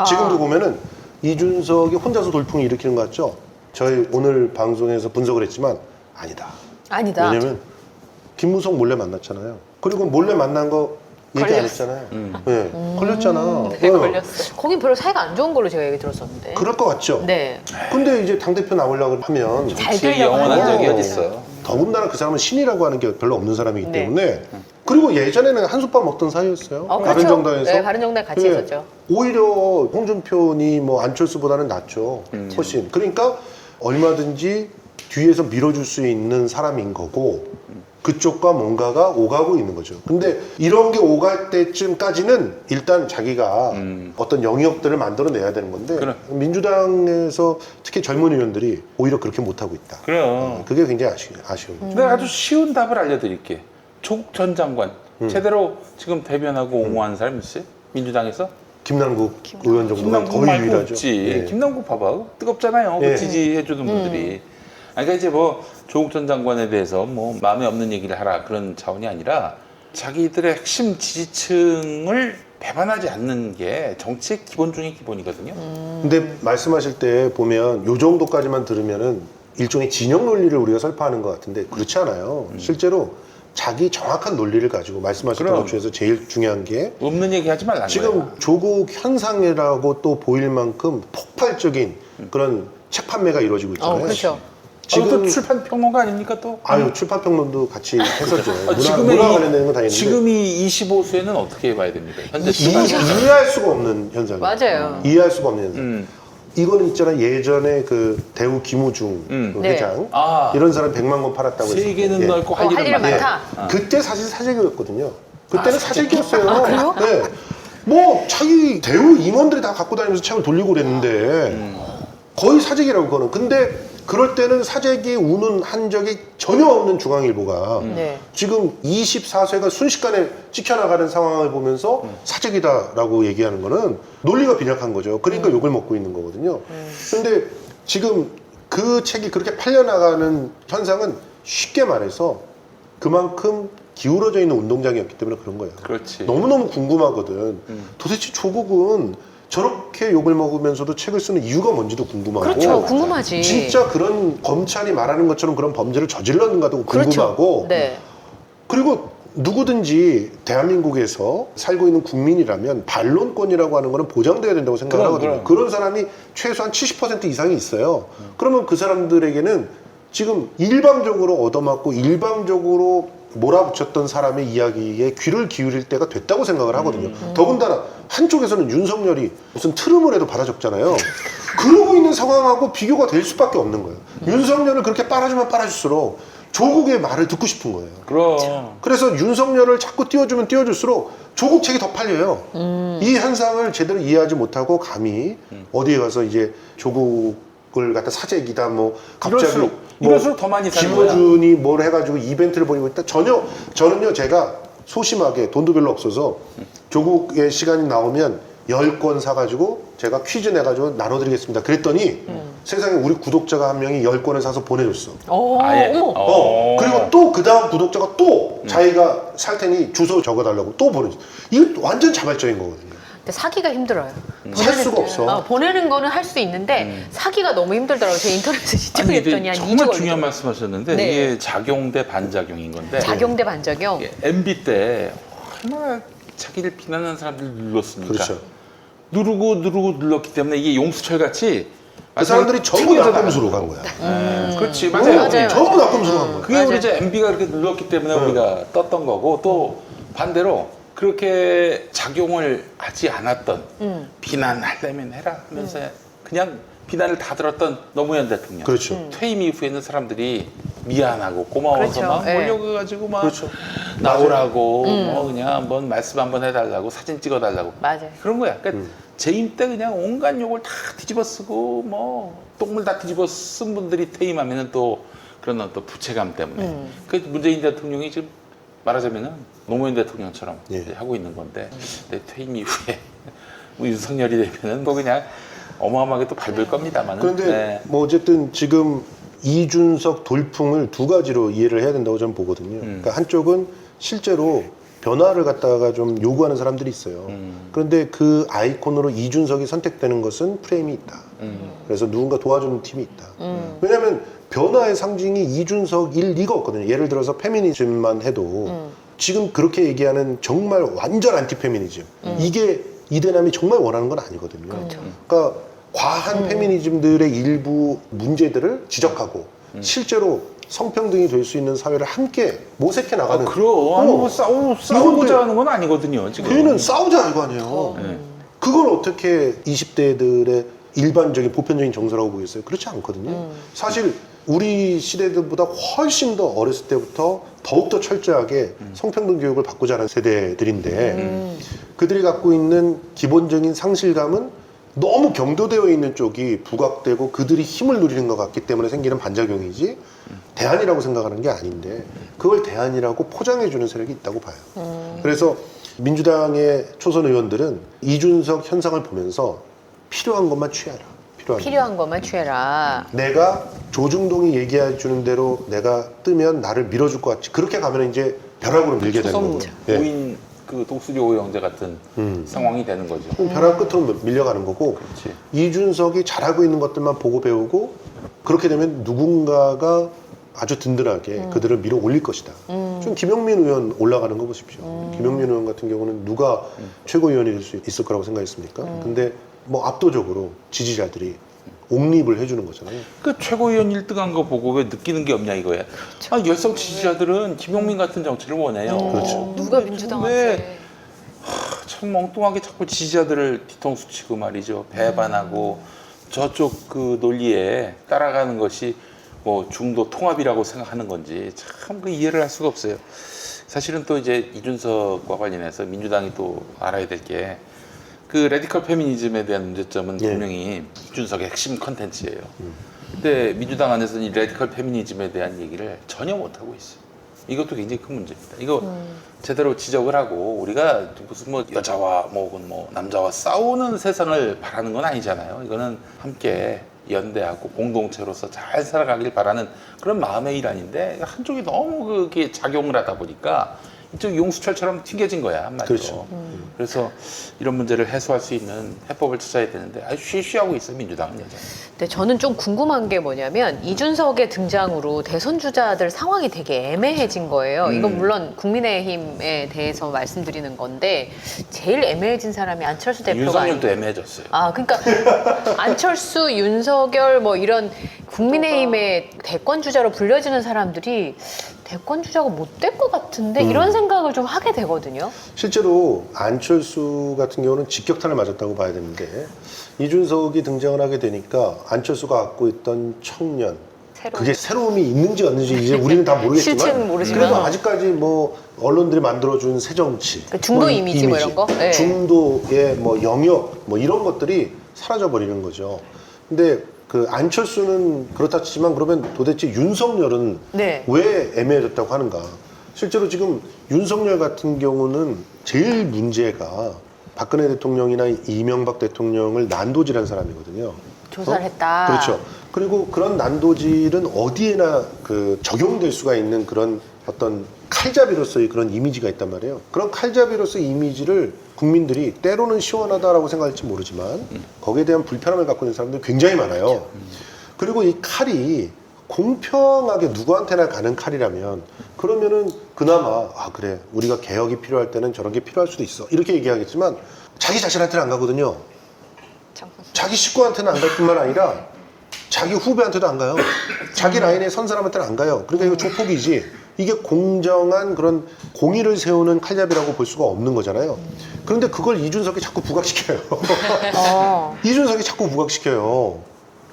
지금도 보면은 이준석이 혼자서 돌풍을 일으키는 것 같죠? 저희 오늘 방송에서 분석을 했지만 아니다. 아니다. 왜냐면 김무성 몰래 만났잖아요. 그리고 몰래 만난 거 얘기 안 걸렸어. 했잖아요. 네, 걸렸잖아. 네, 어. 걸렸어. 거긴 별로 사이가 안 좋은 걸로 제가 얘기 들었었는데. 그럴 것 같죠? 네. 근데 이제 당대표 나오려고 하면 잘 제 되려고 영원한 하죠. 적이 어딨어요. 더군다나 그 사람은 신이라고 하는 게 별로 없는 사람이기 네. 때문에 그리고 예전에는 한솥밥 먹던 사이였어요. 그렇죠. 바른정당에서. 네, 바른정당 같이 예. 했었죠. 오히려 홍준표니 뭐 안철수보다는 낫죠. 훨씬. 그러니까 얼마든지 뒤에서 밀어줄 수 있는 사람인 거고 그쪽과 뭔가가 오가고 있는 거죠. 근데 이런 게 오갈 때쯤까지는 일단 자기가 어떤 영역들을 만들어내야 되는 건데 그래. 민주당에서 특히 젊은 의원들이 오히려 그렇게 못하고 있다. 그럼. 그게 굉장히 아쉬워요. 내가 아주 쉬운 답을 알려드릴게. 조국 전 장관 제대로 지금 대변하고 옹호하는 사람이 있어요? 민주당에서? 김남국 의원 정도가 김남국 거의 말고 유일하죠. 없지. 예. 김남국 봐봐. 뜨겁잖아요. 예. 그 지지해주는 분들이. 아니, 그러니까 이제 뭐 조국 전 장관에 대해서 뭐 마음에 없는 얘기를 하라 그런 차원이 아니라 자기들의 핵심 지지층을 배반하지 않는 게 정치의 기본 중의 기본이거든요. 근데 말씀하실 때 보면 요 정도까지만 들으면은 일종의 진영 논리를 우리가 설파하는 것 같은데 그렇지 않아요. 실제로 자기 정확한 논리를 가지고 말씀하셨던 그럼. 것 중에서 제일 중요한 게 없는 얘기 하지 말라는 지금 거야. 조국 현상이라고 또 보일 만큼 폭발적인 그런 책 판매가 이루어지고 있잖아요. 그렇죠. 지금 지금 또 출판 평론가 아닙니까 또? 아유 출판평론도 같이 했었죠. 지금의 문화 관련된 건 다 있는데 지금이 25세는 어떻게 봐야 됩니까? 현재 출판 이해할 수가 없는 현상이에요. 맞아요. 이해할 수가 없는 현상. 음. 이거는 있잖아 예전에 그 대우 김우중 그 네. 회장 아. 이런 사람 100만 권 팔았다고 했어요. 세계는 넓고 할 할 일은 일은 많다. 많다. 그때 사실 사재기였거든요. 그때는 사재기였어요. 네. 뭐 자기 대우 임원들이 다 갖고 다니면서 책을 돌리고 그랬는데 거의 사재기라고 그거는. 근데 그럴 때는 사재기에 우는 한 적이 전혀 없는 중앙일보가 네. 지금 24쇄가 순식간에 찍혀나가는 상황을 보면서 사재기다라고 얘기하는 거는 논리가 빈약한 거죠. 그러니까 욕을 먹고 있는 거거든요. 근데 지금 그 책이 그렇게 팔려나가는 현상은 쉽게 말해서 그만큼 기울어져 있는 운동장이었기 때문에 그런 거예요. 그렇지. 너무너무 궁금하거든. 도대체 조국은 저렇게 욕을 먹으면서도 책을 쓰는 이유가 뭔지도 궁금하고 그렇죠. 궁금하지. 진짜 그런 검찰이 말하는 것처럼 그런 범죄를 저질렀는가도 궁금하고 그렇죠. 네. 그리고 누구든지 대한민국에서 살고 있는 국민이라면 반론권이라고 하는 거는 보장돼야 된다고 생각을 그럼, 하거든요. 그럼. 그런 사람이 최소한 70% 이상이 있어요. 그러면 그 사람들에게는 지금 일방적으로 얻어맞고 일방적으로 몰아붙였던 사람의 이야기에 귀를 기울일 때가 됐다고 생각을 하거든요. 더군다나 한쪽에서는 윤석열이 무슨 트름을 해도 받아 적잖아요. 그러고 있는 상황하고 비교가 될 수밖에 없는 거예요. 윤석열을 그렇게 빨아주면 빨아줄수록 조국의 말을 듣고 싶은 거예요. 그럼. 그래서 윤석열을 자꾸 띄워주면 띄워줄수록 조국 책이 더 팔려요. 이 현상을 제대로 이해하지 못하고 감히 어디에 가서 이제 조국을 갖다 사재기다 뭐 갑자기 이럴수록. 이럴수록 더 많이 사는 거야. 김어준이 뭘 해가지고 이벤트를 벌이고 있다. 저는요 제가 소심하게 돈도 별로 없어서 조국의 시간이 나오면 10권 사가지고 제가 퀴즈 내가지고 나눠드리겠습니다. 그랬더니 세상에 우리 구독자가 한 명이 10권을 사서 보내줬어. 아예. 어머. 그리고 또 그 다음 구독자가 또 자기가 살 테니 주소 적어달라고 또 보내줘. 이거 완전 자발적인 거거든요. 근데 사기가 힘들어요. 살 수가 없어. 보내는 거는 할 수 있는데 사기가 너무 힘들더라고요. 제가 인터넷에 아니, 시청했더니 한 2주 정말 걸리더라고요. 중요한 말씀하셨는데 네. 이게 작용 대 반작용인 건데 작용 대 반작용. 이게 MB 때 얼마나 자기를 비난하는 사람들 눌렀습니까? 그렇죠. 누르고 눌렀기 때문에 이게 용수철 같이 그 사람들이 전부 낙검수로 간 거야. 그렇지 맞아요. 맞아요. 전부 낙검수로 간 거야. 그게 맞아요. 우리 이제 MB가 그렇게 눌렀기 때문에 우리가 떴던 거고 또 반대로 그렇게 작용을 하지 않았던 비난하려면 해라 하면서 그냥 비난을 다 들었던 노무현 대통령. 그렇죠. 퇴임 이후에는 사람들이 미안하고 고마워서 그렇죠. 막 예. 몰려가지고 막 그렇죠. 나오라고 뭐 그냥 한번 말씀 한번 해달라고 사진 찍어달라고 맞아요. 그런 거야. 그러니까 재임 때 그냥 온갖 욕을 다 뒤집어 쓰고 뭐 똥물 다 뒤집어 쓴 분들이 퇴임하면은 또 그런 또 부채감 때문에 그 문재인 대통령이 지금 말하자면은 노무현 대통령처럼 예. 이제 하고 있는 건데 내 퇴임 이후에 뭐 윤석열이 되면은 뭐 그냥 어마어마하게 또 밟을 겁니다만은. 그런데 네. 뭐 어쨌든 지금 이준석 돌풍을 두 가지로 이해를 해야 된다고 저는 보거든요. 그러니까 한쪽은 실제로 변화를 갖다가 좀 요구하는 사람들이 있어요. 그런데 그 아이콘으로 이준석이 선택되는 것은 프레임이 있다. 그래서 누군가 도와주는 팀이 있다. 왜냐하면 변화의 상징이 이준석일 리가 없거든요. 예를 들어서 페미니즘만 해도 지금 그렇게 얘기하는 정말 완전 안티 페미니즘. 이게 이대남이 정말 원하는 건 아니거든요. 그러니까 과한 페미니즘들의 일부 문제들을 지적하고 실제로 성평등이 될 수 있는 사회를 함께 모색해 나가는. 그럼 아니 뭐 싸우고자 하는 건 아니거든요. 지금. 걔는 싸우자 이거 아니에요. 네. 그걸 어떻게 20대들의 일반적인 보편적인 정서라고 보겠어요? 그렇지 않거든요. 사실 우리 시대들보다 훨씬 더 어렸을 때부터 더욱더 철저하게 성평등 교육을 받고 자란 세대들인데 그들이 갖고 있는 기본적인 상실감은 너무 경도되어 있는 쪽이 부각되고 그들이 힘을 누리는 것 같기 때문에 생기는 반작용이지 대안이라고 생각하는 게 아닌데 그걸 대안이라고 포장해주는 세력이 있다고 봐요. 그래서 민주당의 초선 의원들은 이준석 현상을 보면서 필요한 것만 취하라. 필요한 것만 취해라. 내가 조중동이 얘기해 주는 대로 내가 뜨면 나를 밀어줄 것 같지. 그렇게 가면 이제 벼락으로 밀게 되는 초선 거죠. 예. 오인 그 독수리 오형제 같은 상황이 되는 거죠. 벼락 끝으로 밀려가는 거고 그렇지. 이준석이 잘하고 있는 것들만 보고 배우고 그렇게 되면 누군가가 아주 든든하게 그들을 밀어 올릴 것이다. 좀 김용민 의원 올라가는 거 보십시오. 김용민 의원 같은 경우는 누가 최고위원이 될 수 있을 거라고 생각했습니까? 근데 뭐 압도적으로 지지자들이 옹립을 해주는 거잖아요. 그 최고위원 1등한 거 보고 왜 느끼는 게 없냐 이거야. 아, 열성 지지자들은 김용민 같은 정치를 원해요. 그렇죠. 누가 왜 민주당한테 참 멍뚱하게 자꾸 지지자들을 뒤통수 치고 말이죠. 배반하고 저쪽 그 논리에 따라가는 것이 뭐 중도 통합이라고 생각하는 건지 참 그 이해를 할 수가 없어요. 사실은 또 이제 이준석과 관련해서 민주당이 또 알아야 될 게 그 레디컬 페미니즘에 대한 문제점은 예. 분명히 이준석의 핵심 컨텐츠예요. 근데 민주당 안에서는 이 레디컬 페미니즘에 대한 얘기를 전혀 못하고 있어요. 이것도 굉장히 큰 문제입니다. 이거 제대로 지적을 하고 우리가 무슨 뭐 여자와 뭐 남자와 싸우는 세상을 바라는 건 아니잖아요. 이거는 함께 연대하고 공동체로서 잘 살아가길 바라는 그런 마음의 일 아닌데 한쪽이 너무 그게 작용을 하다 보니까 이쪽 용수철처럼 튕겨진 거야 한마디로. 그렇죠. 그래서 이런 문제를 해소할 수 있는 해법을 찾아야 되는데 아주 쉬쉬하고 있어요 민주당은 여전히. 근데 저는 좀 궁금한 게 뭐냐면 이준석의 등장으로 대선 주자들 상황이 되게 애매해진 거예요. 이건 물론 국민의힘에 대해서 말씀드리는 건데 제일 애매해진 사람이 안철수 대표가 윤석열도 아니에요. 애매해졌어요. 아, 그러니까 안철수, 윤석열 뭐 이런 국민의힘의 대권 주자로 불려지는 사람들이 대권 주자가 못 될 것 같은데 이런 생각을 좀 하게 되거든요. 실제로 안철수 같은 경우는 직격탄을 맞았다고 봐야 되는데 이준석이 등장을 하게 되니까 안철수가 갖고 있던 청년 그게 새로움이 있는지 없는지 이제 우리는 다 모르겠지만 실체는 모르지만. 그래도 아직까지 뭐 언론들이 만들어준 새 정치 그 중도 이미지 뭐 이런 거? 네. 중도의 뭐 영역 뭐 이런 것들이 사라져 버리는 거죠. 근데 그 안철수는 그렇다 치지만 그러면 도대체 윤석열은 네. 왜 애매해졌다고 하는가? 실제로 지금 윤석열 같은 경우는 제일 문제가 박근혜 대통령이나 이명박 대통령을 난도질한 사람이거든요. 조사를 했다. 그렇죠. 그리고 그런 난도질은 어디에나 그 적용될 수가 있는 그런 어떤 칼잡이로서의 그런 이미지가 있단 말이에요. 그런 칼잡이로서의 이미지를 국민들이 때로는 시원하다라고 생각할지 모르지만 거기에 대한 불편함을 갖고 있는 사람들이 굉장히 많아요. 그리고 이 칼이 공평하게 누구한테나 가는 칼이라면 그러면은 그나마 아 그래 우리가 개혁이 필요할 때는 저런 게 필요할 수도 있어 이렇게 얘기하겠지만 자기 자신한테는 안 가거든요. 자기 식구한테는 안 갈 뿐만 아니라 자기 후배한테도 안 가요. 자기 라인에 선 사람한테는 안 가요. 그러니까 이거 조폭이지. 이게 공정한 그런 공의를 세우는 칼잡이라고 볼 수가 없는 거잖아요. 그런데 그걸 이준석이 자꾸 부각시켜요. 이준석이 자꾸 부각시켜요.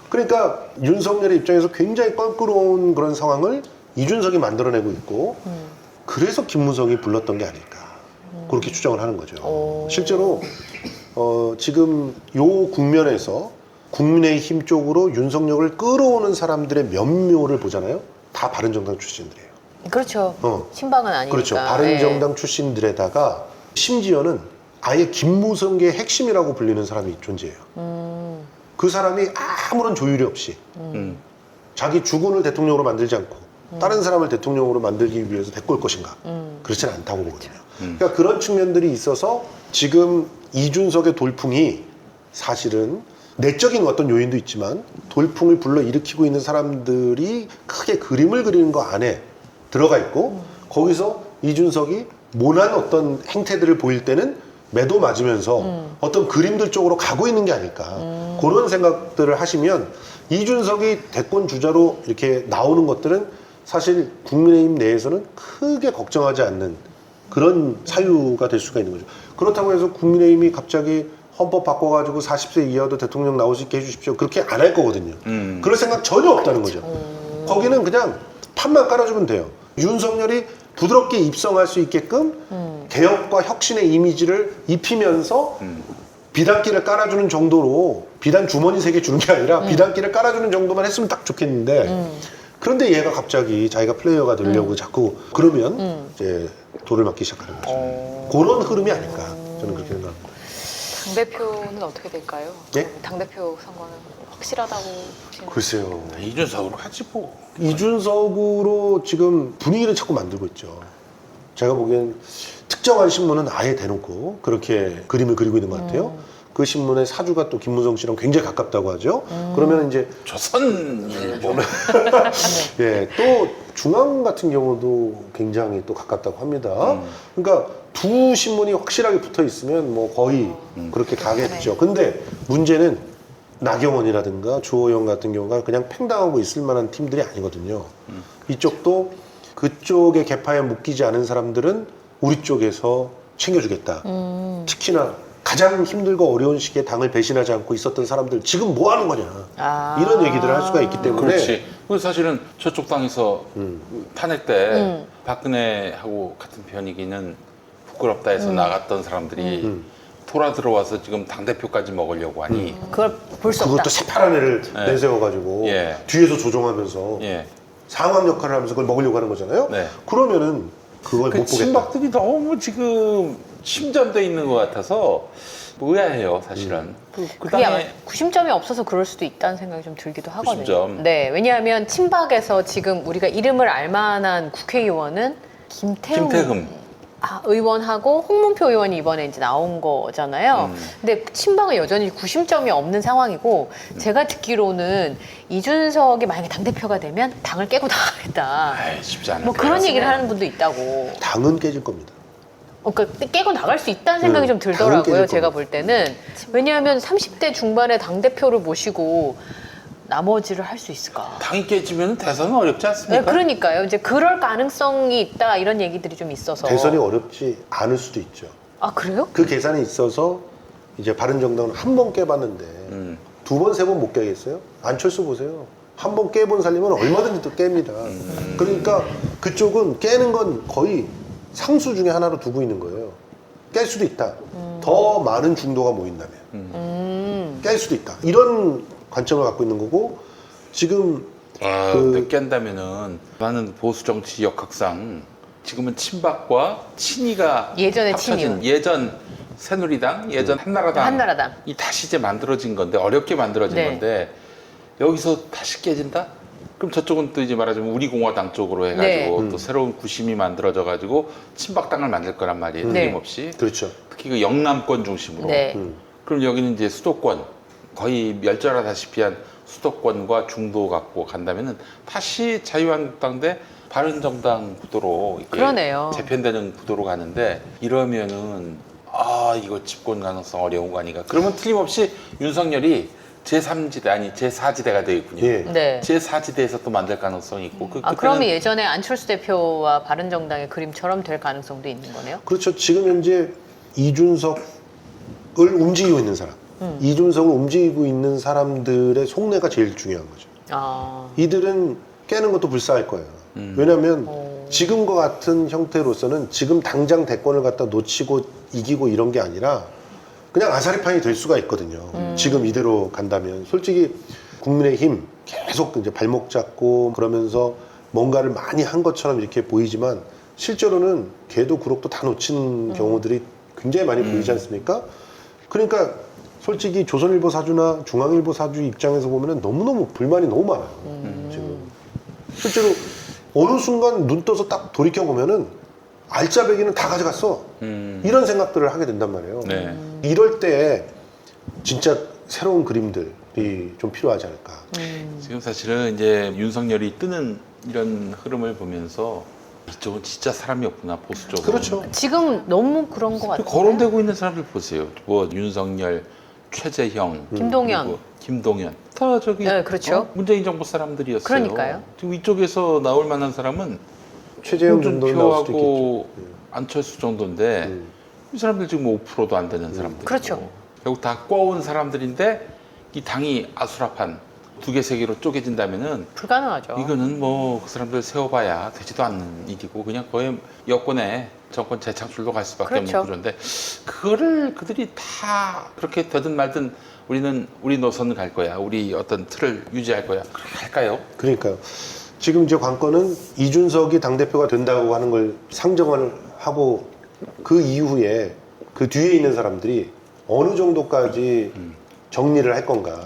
그러니까 윤석열의 입장에서 굉장히 껄끄러운 그런 상황을 이준석이 만들어내고 있고 그래서 김무성이 불렀던 게 아닐까 그렇게 추정을 하는 거죠. 실제로 지금 요 국면에서 국민의힘 쪽으로 윤석열을 끌어오는 사람들의 면묘를 보잖아요. 다 바른정당 출신들이에요. 그렇죠. 신방은 아니니까. 그렇죠. 바른정당 출신들에다가 심지어는 아예 김무성계의 핵심이라고 불리는 사람이 존재해요. 그 사람이 아무런 조율이 없이 자기 주군을 대통령으로 만들지 않고 다른 사람을 대통령으로 만들기 위해서 데리고 올 것인가? 그렇지는 않다고 보거든요. 그러니까 그런 측면들이 있어서 지금 이준석의 돌풍이 사실은 내적인 어떤 요인도 있지만 돌풍을 불러일으키고 있는 사람들이 크게 그림을 그리는 거 안에 들어가 있고 거기서 이준석이 모난 어떤 행태들을 보일 때는 매도 맞으면서 어떤 그림들 쪽으로 가고 있는 게 아닐까 그런 생각들을 하시면 이준석이 대권 주자로 이렇게 나오는 것들은 사실 국민의힘 내에서는 크게 걱정하지 않는 그런 사유가 될 수가 있는 거죠. 그렇다고 해서 국민의힘이 갑자기 헌법 바꿔가지고 40세 이하도 대통령 나올 수 있게 해주십시오. 그렇게 안 할 거거든요. 그럴 생각 전혀 없다는 거죠. 거기는 그냥 판만 깔아주면 돼요. 윤석열이 부드럽게 입성할 수 있게끔 개혁과 혁신의 이미지를 입히면서 비단기를 깔아주는 정도로 비단 주머니 3개 주는 게 아니라 비단기를 깔아주는 정도만 했으면 딱 좋겠는데 그런데 얘가 갑자기 자기가 플레이어가 되려고 자꾸 그러면 이제 돌을 맞기 시작하는 거죠. 그런 흐름이 아닐까 저는 그렇게 생각합니다. 당대표는 어떻게 될까요? 네? 당대표 선거는 확실하다고 보시는 글쎄요. 이준석으로 하지 뭐. 이준석으로 지금 분위기를 자꾸 만들고 있죠. 제가 보기엔 특정한 신문은 아예 대놓고 그렇게 그림을 그리고 있는 것 같아요. 그 신문의 사주가 또 김무성 씨랑 굉장히 가깝다고 하죠. 그러면 이제 조선일보. 예, 또 중앙 같은 경우도 굉장히 또 가깝다고 합니다. 그러니까 두 신문이 확실하게 붙어 있으면 뭐 거의 그렇게 가겠죠. 근데 문제는 나경원이라든가 주호영 같은 경우가 그냥 팽당하고 있을 만한 팀들이 아니거든요. 이쪽도 그쪽의 계파에 묶이지 않은 사람들은 우리 쪽에서 챙겨주겠다. 특히나 가장 힘들고 어려운 시기에 당을 배신하지 않고 있었던 사람들 지금 뭐 하는 거냐 이런 얘기들을 할 수가 있기 때문에 그렇지. 그래서 사실은 저쪽 당에서 탄핵 때 박근혜하고 같은 편이기는 부끄럽다 해서 나갔던 사람들이 돌아 들어와서 지금 당대표까지 먹으려고 하니 그걸 볼 수 없다. 그것도 새파란 애를 네. 내세워가지고 예. 뒤에서 조종하면서 예. 상황 역할을 하면서 그걸 먹으려고 하는 거잖아요. 네. 그러면은 그걸 그 못 보겠다. 친박들이 너무 지금 침전돼 있는 것 같아서 의아해요, 사실은. 그 그게 아마 당에 구심점이 없어서 그럴 수도 있다는 생각이 좀 들기도 하거든요. 구심점. 네, 왜냐하면 친박에서 지금 우리가 이름을 알만한 국회의원은 김태흠 의원하고 홍문표 의원이 이번에 이제 나온 거잖아요. 근데 친박은 여전히 구심점이 없는 상황이고 제가 듣기로는 이준석이 만약에 당대표가 되면 당을 깨고 나가겠다. 아이, 쉽지 않을 뭐 거예요. 그런 얘기를 하는 분도 있다고. 당은 깨질 겁니다. 그러니까 깨고 나갈 수 있다는 생각이 좀 당은 들더라고요. 깨질 제가 겁니다. 볼 때는. 왜냐하면 30대 중반에 당대표를 모시고 나머지를 할 수 있을까? 당이 깨지면 대선은 어렵지 네, 않습니까? 그러니까요. 이제 그럴 가능성이 있다 이런 얘기들이 좀 있어서. 대선이 어렵지 않을 수도 있죠. 아 그래요? 그 계산이 있어서 이제 바른정당은 한 번 깨봤는데 2번, 3번 못 깨겠어요? 안철수 보세요. 한 번 깨본 살림은 얼마든지 또 깹니다. 그러니까 그쪽은 깨는 건 거의 상수 중에 하나로 두고 있는 거예요. 깰 수도 있다. 더 많은 중도가 모인다면 깰 수도 있다. 이런 관점을 갖고 있는 거고 지금 늦게 한다면은 나는 보수 정치 역학상 지금은 친박과 친이가 예전의 합쳐진 친이. 예전 새누리당, 예전 한나라당 한나라당. 이 다시 이제 만들어진 건데 어렵게 만들어진 네. 건데 여기서 다시 깨진다? 그럼 저쪽은 또 이제 말하자면 우리공화당 쪽으로 해가지고 네. 또 새로운 구심이 만들어져 가지고 친박당을 만들 거란 말이에요. 네. 틀림없이. 그렇죠. 특히 그 영남권 중심으로. 네. 그럼 여기는 이제 수도권 거의 멸절하다시피 한 수도권과 중도 갖고 간다면은 다시 자유한국당 대 바른정당 구도로 이렇게 그러네요. 재편되는 구도로 가는데 이러면은 이거 집권 가능성 어려운 거 아닌가? 그러면 틀림없이 윤석열이 제3지대 아니 제4지대가 되겠군요. 예. 네. 제4지대에서 또 만들 가능성이 있고 그러면 예전에 안철수 대표와 바른정당의 그림처럼 될 가능성도 있는 거네요? 그렇죠. 지금 현재 이준석을 움직이고 있는 사람, 이준석을 움직이고 있는 사람들의 속내가 제일 중요한 거죠. 아. 이들은 깨는 것도 불사할 거예요. 왜냐하면 지금과 같은 형태로서는 지금 당장 대권을 갖다 놓치고 이기고 이런 게 아니라 그냥 아사리판이 될 수가 있거든요. 지금 이대로 간다면 솔직히 국민의힘 계속 이제 발목 잡고 그러면서 뭔가를 많이 한 것처럼 이렇게 보이지만 실제로는 개도 구록도 다 놓친 경우들이 굉장히 많이 보이지 않습니까? 그러니까 솔직히 조선일보 사주나 중앙일보 사주 입장에서 보면 너무너무 불만이 너무 많아요. 지금 실제로 어느 순간 눈 떠서 딱 돌이켜 보면은 알짜배기는 다 가져갔어. 이런 생각들을 하게 된단 말이에요. 네. 이럴 때 진짜 새로운 그림들이 좀 필요하지 않을까. 지금 사실은 이제 윤석열이 뜨는 이런 흐름을 보면서 이쪽은 진짜 사람이 없구나 보수 쪽은. 그렇죠. 지금 너무 그런 것 같아요. 거론되고 있는 사람들 보세요. 뭐 윤석열, 최재형, 김동연. 그리고 김동연. 다 저기 네, 그렇죠. 문재인 정부 사람들이었어요. 그러니까요. 지금 이쪽에서 나올 만한 사람은 최재형 정도는 나올 수도 있겠죠. 홍준표하고 안철수 정도인데 이 사람들 지금 5%도 안 되는 사람들. 그렇죠. 결국 다 꿔온 사람들인데 이 당이 아수라판 두 개 세 개로 쪼개진다면은 불가능하죠. 이거는 뭐 그 사람들 세워봐야 되지도 않는 일이고 그냥 거의 여권의 정권 재창출로 갈 수밖에 그렇죠. 없는 구조인데 그거를 그들이 다 그렇게 되든 말든 우리는 우리 노선을 갈 거야. 우리 어떤 틀을 유지할 거야. 그렇게 할까요? 그러니까요. 지금 이제 관건은 이준석이 당대표가 된다고 하는 걸 상정을 하고 그 이후에 그 뒤에 있는 사람들이 어느 정도까지 정리를 할 건가.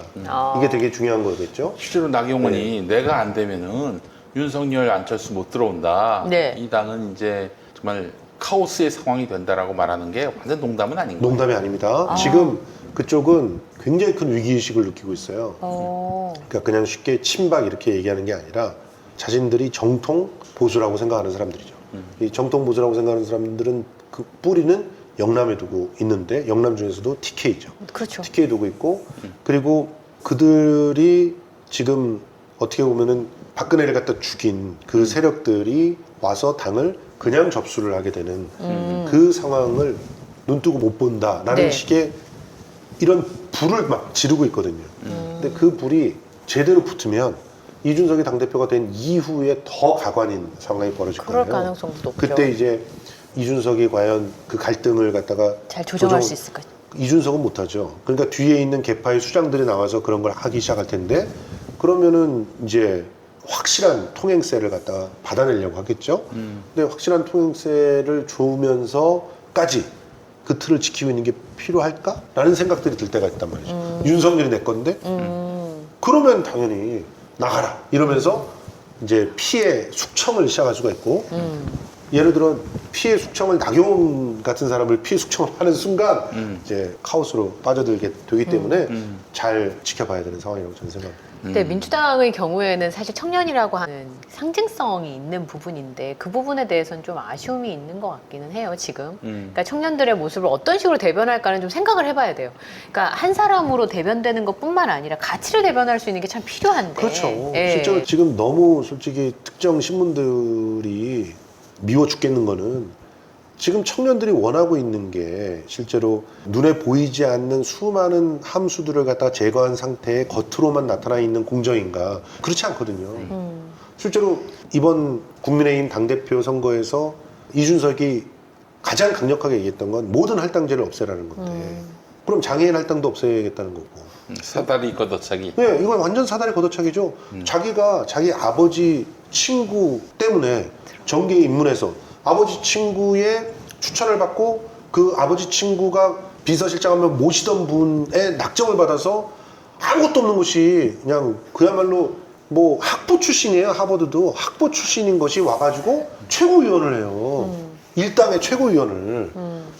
이게 되게 중요한 거겠죠. 실제로 나경원이 내가 안 되면은 윤석열 안철수 못 들어온다. 네. 이 당은 이제 정말 카오스의 상황이 된다라고 말하는 게 완전 농담은 아닌 거예요. 농담이 아닙니다. 지금 그쪽은 굉장히 큰 위기의식을 느끼고 있어요. 그러니까 그냥 쉽게 친박 이렇게 얘기하는 게 아니라 자신들이 정통 보수라고 생각하는 사람들이죠. 이 정통 보수라고 생각하는 사람들은 그 뿌리는 영남에 두고 있는데 영남 중에서도 TK죠. 그렇죠. TK 두고 있고 그리고 그들이 지금 어떻게 보면은 박근혜를 갖다 죽인 그 세력들이 와서 당을 그냥 접수를 하게 되는 그 상황을 눈뜨고 못 본다라는 네. 식의 이런 불을 막 지르고 있거든요. 근데 그 불이 제대로 붙으면 이준석이 당대표가 된 이후에 더 가관인 상황이 벌어질 그럴 거예요. 가능성도 높죠. 그때 이제 이준석이 과연 그 갈등을 갖다가 잘 조정할 수 있을까? 이준석은 못하죠. 그러니까 뒤에 있는 계파의 수장들이 나와서 그런 걸 하기 시작할 텐데 그러면은 이제 확실한 통행세를 갖다가 받아내려고 하겠죠. 근데 확실한 통행세를 주면서까지 그 틀을 지키고 있는 게 필요할까? 라는 생각들이 들 때가 있단 말이죠. 윤석열이 내 건데 그러면 당연히 나가라 이러면서 이제 피해 숙청을 시작할 수가 있고 예를 들어 피해 숙청을 나경원 같은 사람을 피해 숙청을 하는 순간 이제 카오스로 빠져들게 되기 때문에 잘 지켜봐야 되는 상황이라고 저는 생각합니다. 근데 민주당의 경우에는 사실 청년이라고 하는 상징성이 있는 부분인데 그 부분에 대해서는 좀 아쉬움이 있는 것 같기는 해요, 지금. 그러니까 청년들의 모습을 어떤 식으로 대변할까는 좀 생각을 해봐야 돼요. 그러니까 한 사람으로 대변되는 것뿐만 아니라 가치를 대변할 수 있는 게 참 필요한데. 그렇죠. 예. 실제로 지금 너무 솔직히 특정 신문들이 미워 죽겠는 거는 지금 청년들이 원하고 있는 게 실제로 눈에 보이지 않는 수많은 함수들을 갖다 제거한 상태에 겉으로만 나타나 있는 공정인가 그렇지 않거든요. 실제로 이번 국민의힘 당대표 선거에서 이준석이 가장 강력하게 얘기했던 건 모든 할당제를 없애라는 건데 그럼 장애인 할당도 없애야겠다는 거고. 사다리 걷어차기. 네, 이건 완전 사다리 걷어차기죠. 자기가 자기 아버지 친구 때문에 정계에 입문해서 아버지 친구의 추천을 받고 그 아버지 친구가 비서실장하면 모시던 분의 낙점을 받아서 아무것도 없는 것이 그냥 그야말로 뭐 학부 출신이에요. 하버드도 학부 출신인 것이 와가지고 최고위원을 해요. 일당의 최고위원을.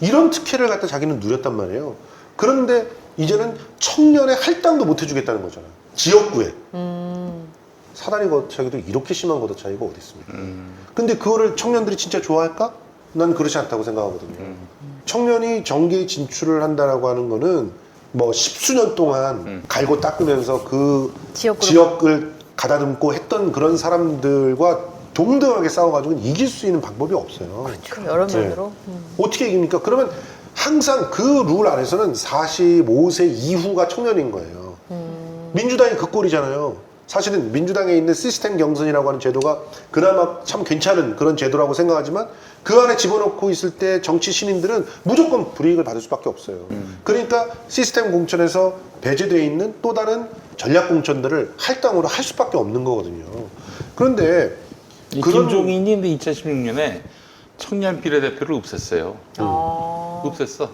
이런 특혜를 갖다 자기는 누렸단 말이에요. 그런데 이제는 청년의 할당도 못 해주겠다는 거잖아요. 지역구에. 사다리 걷어차기도 이렇게 심한 걷어차기가 어디 있습니까? 근데 그거를 청년들이 진짜 좋아할까? 난 그렇지 않다고 생각하거든요. 청년이 정계에 진출을 한다라고 하는 거는 뭐 십수년 동안 갈고 닦으면서 그 지역을 가다듬고 했던 그런 사람들과 동등하게 싸워가지고 이길 수 있는 방법이 없어요. 그렇죠. 여러 면으로. 어떻게 이깁니까? 그러면 항상 그 룰 안에서는 45세 이후가 청년인 거예요. 민주당이 그 꼴이잖아요. 사실은 민주당에 있는 시스템 경선이라고 하는 제도가 그나마 참 괜찮은 그런 제도라고 생각하지만 그 안에 집어넣고 있을 때 정치 신인들은 무조건 불이익을 받을 수밖에 없어요. 그러니까 시스템 공천에서 배제되어 있는 또 다른 전략 공천들을 할당으로 할 수밖에 없는 거거든요. 그런데 김종인이 2016년에 청년 비례대표를 없앴어요. 없앴어.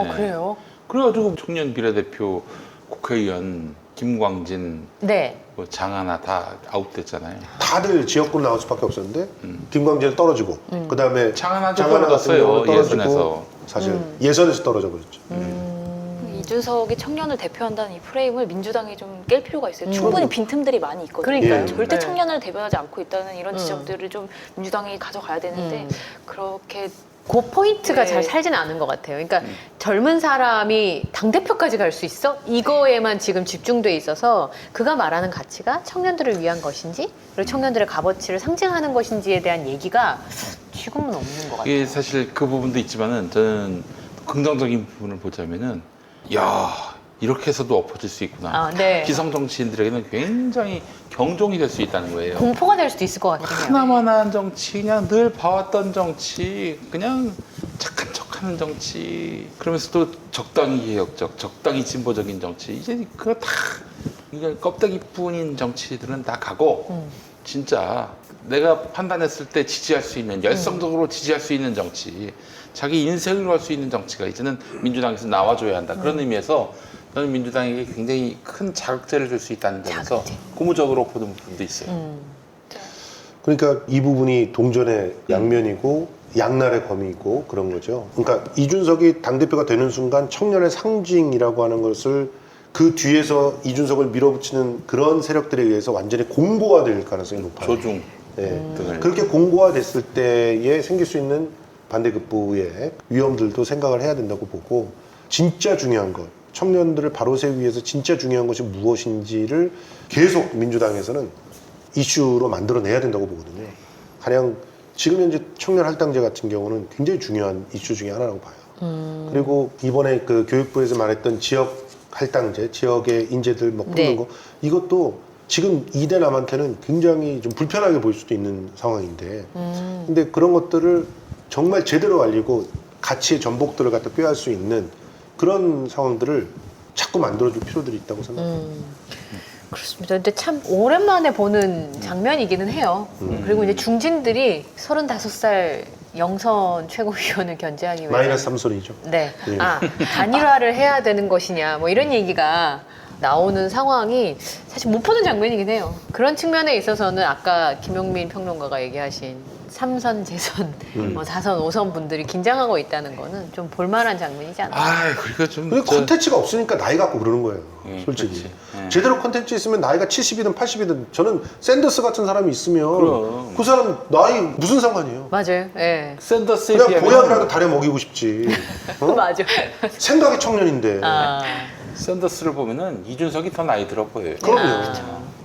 네. 그래요? 그래가지고 청년 비례대표 국회의원 김광진, 네. 뭐 장하나 다 아웃됐잖아요. 다들 지역구로 나올 수밖에 없었는데 김광진은 떨어지고 그 다음에 장하나도 떨어졌어요. 예선에서. 사실 예선에서 떨어져 버렸죠. 이준석이 청년을 대표한다는 이 프레임을 민주당이 좀 깰 필요가 있어요. 충분히 빈틈들이 많이 있거든요. 그러니까요. 절대 네. 청년을 대변하지 않고 있다는 이런 지적들을 좀 민주당이 가져가야 되는데 그렇게 그 포인트가 네. 잘 살지는 않은 것 같아요. 그러니까 젊은 사람이 당대표까지 갈 수 있어? 이거에만 지금 집중돼 있어서 그가 말하는 가치가 청년들을 위한 것인지 그리고 청년들의 값어치를 상징하는 것인지에 대한 얘기가 지금은 없는 것 같아요. 이게 사실 그 부분도 있지만은 저는 긍정적인 부분을 보자면은 야 이렇게 해서도 엎어질 수 있구나. 네. 기성 정치인들에게는 굉장히 경종이 될 수 있다는 거예요. 공포가 될 수도 있을 것 같긴 해요. 하나만한 정치, 그냥 늘 봐왔던 정치, 그냥 착한 척하는 정치, 그러면서 또 적당히 개혁적, 적당히 진보적인 정치, 이제 그거 다 이게 껍데기뿐인 정치들은 다 가고 진짜 내가 판단했을 때 지지할 수 있는 열성적으로 지지할 수 있는 정치, 자기 인생을 걸 수 있는 정치가 이제는 민주당에서 나와줘야 한다. 그런 의미에서 저는 민주당에게 굉장히 큰 자극제를 줄 수 있다는 점에서 고무적으로 보는 부분도 있어요. 그러니까 이 부분이 동전의 양면이고 양날의 검이고 그런 거죠. 그러니까 이준석이 당대표가 되는 순간 청년의 상징이라고 하는 것을 그 뒤에서 이준석을 밀어붙이는 그런 세력들에 의해서 완전히 공고화될 가능성이 높아요. 조중. 네. 그렇게 공고화됐을 때에 생길 수 있는 반대급부의 위험들도 생각을 해야 된다고 보고 진짜 중요한 것, 청년들을 바로 세우기 위해서 진짜 중요한 것이 무엇인지를 계속 민주당에서는 이슈로 만들어내야 된다고 보거든요. 가령 지금 현재 청년 할당제 같은 경우는 굉장히 중요한 이슈 중에 하나라고 봐요. 그리고 이번에 그 교육부에서 말했던 지역 할당제, 지역의 인재들 뭐 뽑는 거 이것도 지금 이대 남한테는 굉장히 좀 불편하게 보일 수도 있는 상황인데 근데 그런 것들을 정말 제대로 알리고 가치의 전복들을 갖다 꾀할 수 있는 그런 상황들을 자꾸 만들어줄 필요들이 있다고 생각합니다. 그렇습니다. 근데 참 오랜만에 보는 장면이기는 해요. 그리고 이제 중진들이 35살 영선 최고위원을 견제하기 위해서 마이너스 3선이죠. 네. 예. 단일화를 해야 되는 것이냐 뭐 이런 얘기가 나오는 상황이 사실 못 보는 장면이긴 해요. 그런 측면에 있어서는 아까 김용민 평론가가 얘기하신 3선, 재선, 뭐 4선, 5선 분들이 긴장하고 있다는 거는 좀 볼만한 장면이지 않나. 그러니까 좀. 근데 콘텐츠가 없으니까 나이 갖고 그러는 거예요. 예, 솔직히. 그렇지. 제대로 콘텐츠 있으면 나이가 70이든 80이든 저는 샌더스 같은 사람이 있으면 그럼. 그 사람 나이 무슨 상관이에요. 맞아요. 예. 샌더스에 그냥 비하면 보약이라도 다려 먹이고 싶지. 어? 맞아. 생각이 청년인데. 샌더스를 보면은 이준석이 더 나이 들어 보여요. 그럼요.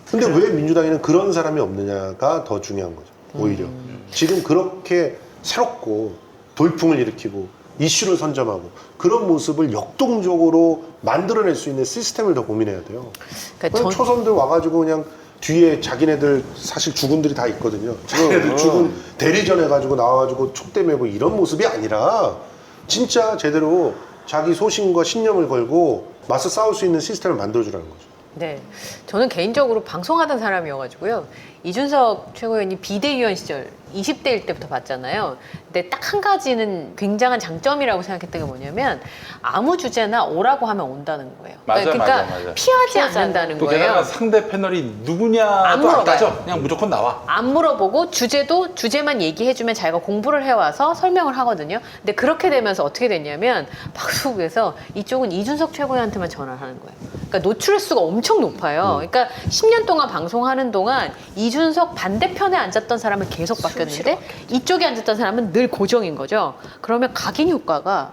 근데 왜 민주당에는 그런 사람이 없느냐가 더 중요한 거죠. 오히려. 지금 그렇게 새롭고 돌풍을 일으키고 이슈를 선점하고 그런 모습을 역동적으로 만들어낼 수 있는 시스템을 더 고민해야 돼요. 그러니까 초선들 와가지고 그냥 뒤에 자기네들 사실 주군들이 다 있거든요. 자기네들 주군 대리전 해가지고 나와가지고 촉대 메고 이런 모습이 아니라 진짜 제대로 자기 소신과 신념을 걸고 맞서 싸울 수 있는 시스템을 만들어주라는 거죠. 네, 저는 개인적으로 방송하던 사람이어가지고요. 이준석 최고위원이 비대위원 시절 20대일 때부터 봤잖아요. 근데 딱 한 가지는 굉장한 장점이라고 생각했던 게 뭐냐면 아무 주제나 오라고 하면 온다는 거예요. 맞아, 그러니까 맞아. 피하지 않는다는 또 거예요. 게다가 상대 패널이 누구냐도 안 안 물어봐요. 따져. 그냥 무조건 나와. 안 물어보고 주제만 얘기해주면 자기가 공부를 해와서 설명을 하거든요. 근데 그렇게 되면서 어떻게 됐냐면 방송국에서 이쪽은 이준석 최고위원한테만 전화를 하는 거예요. 그러니까 노출 횟수가 엄청 높아요. 그러니까 10년 동안 방송하는 동안 이준석 반대편에 앉았던 사람은 계속 바뀌었는데 이쪽에 앉았던 사람은 늘 고정인 거죠. 그러면 각인 효과가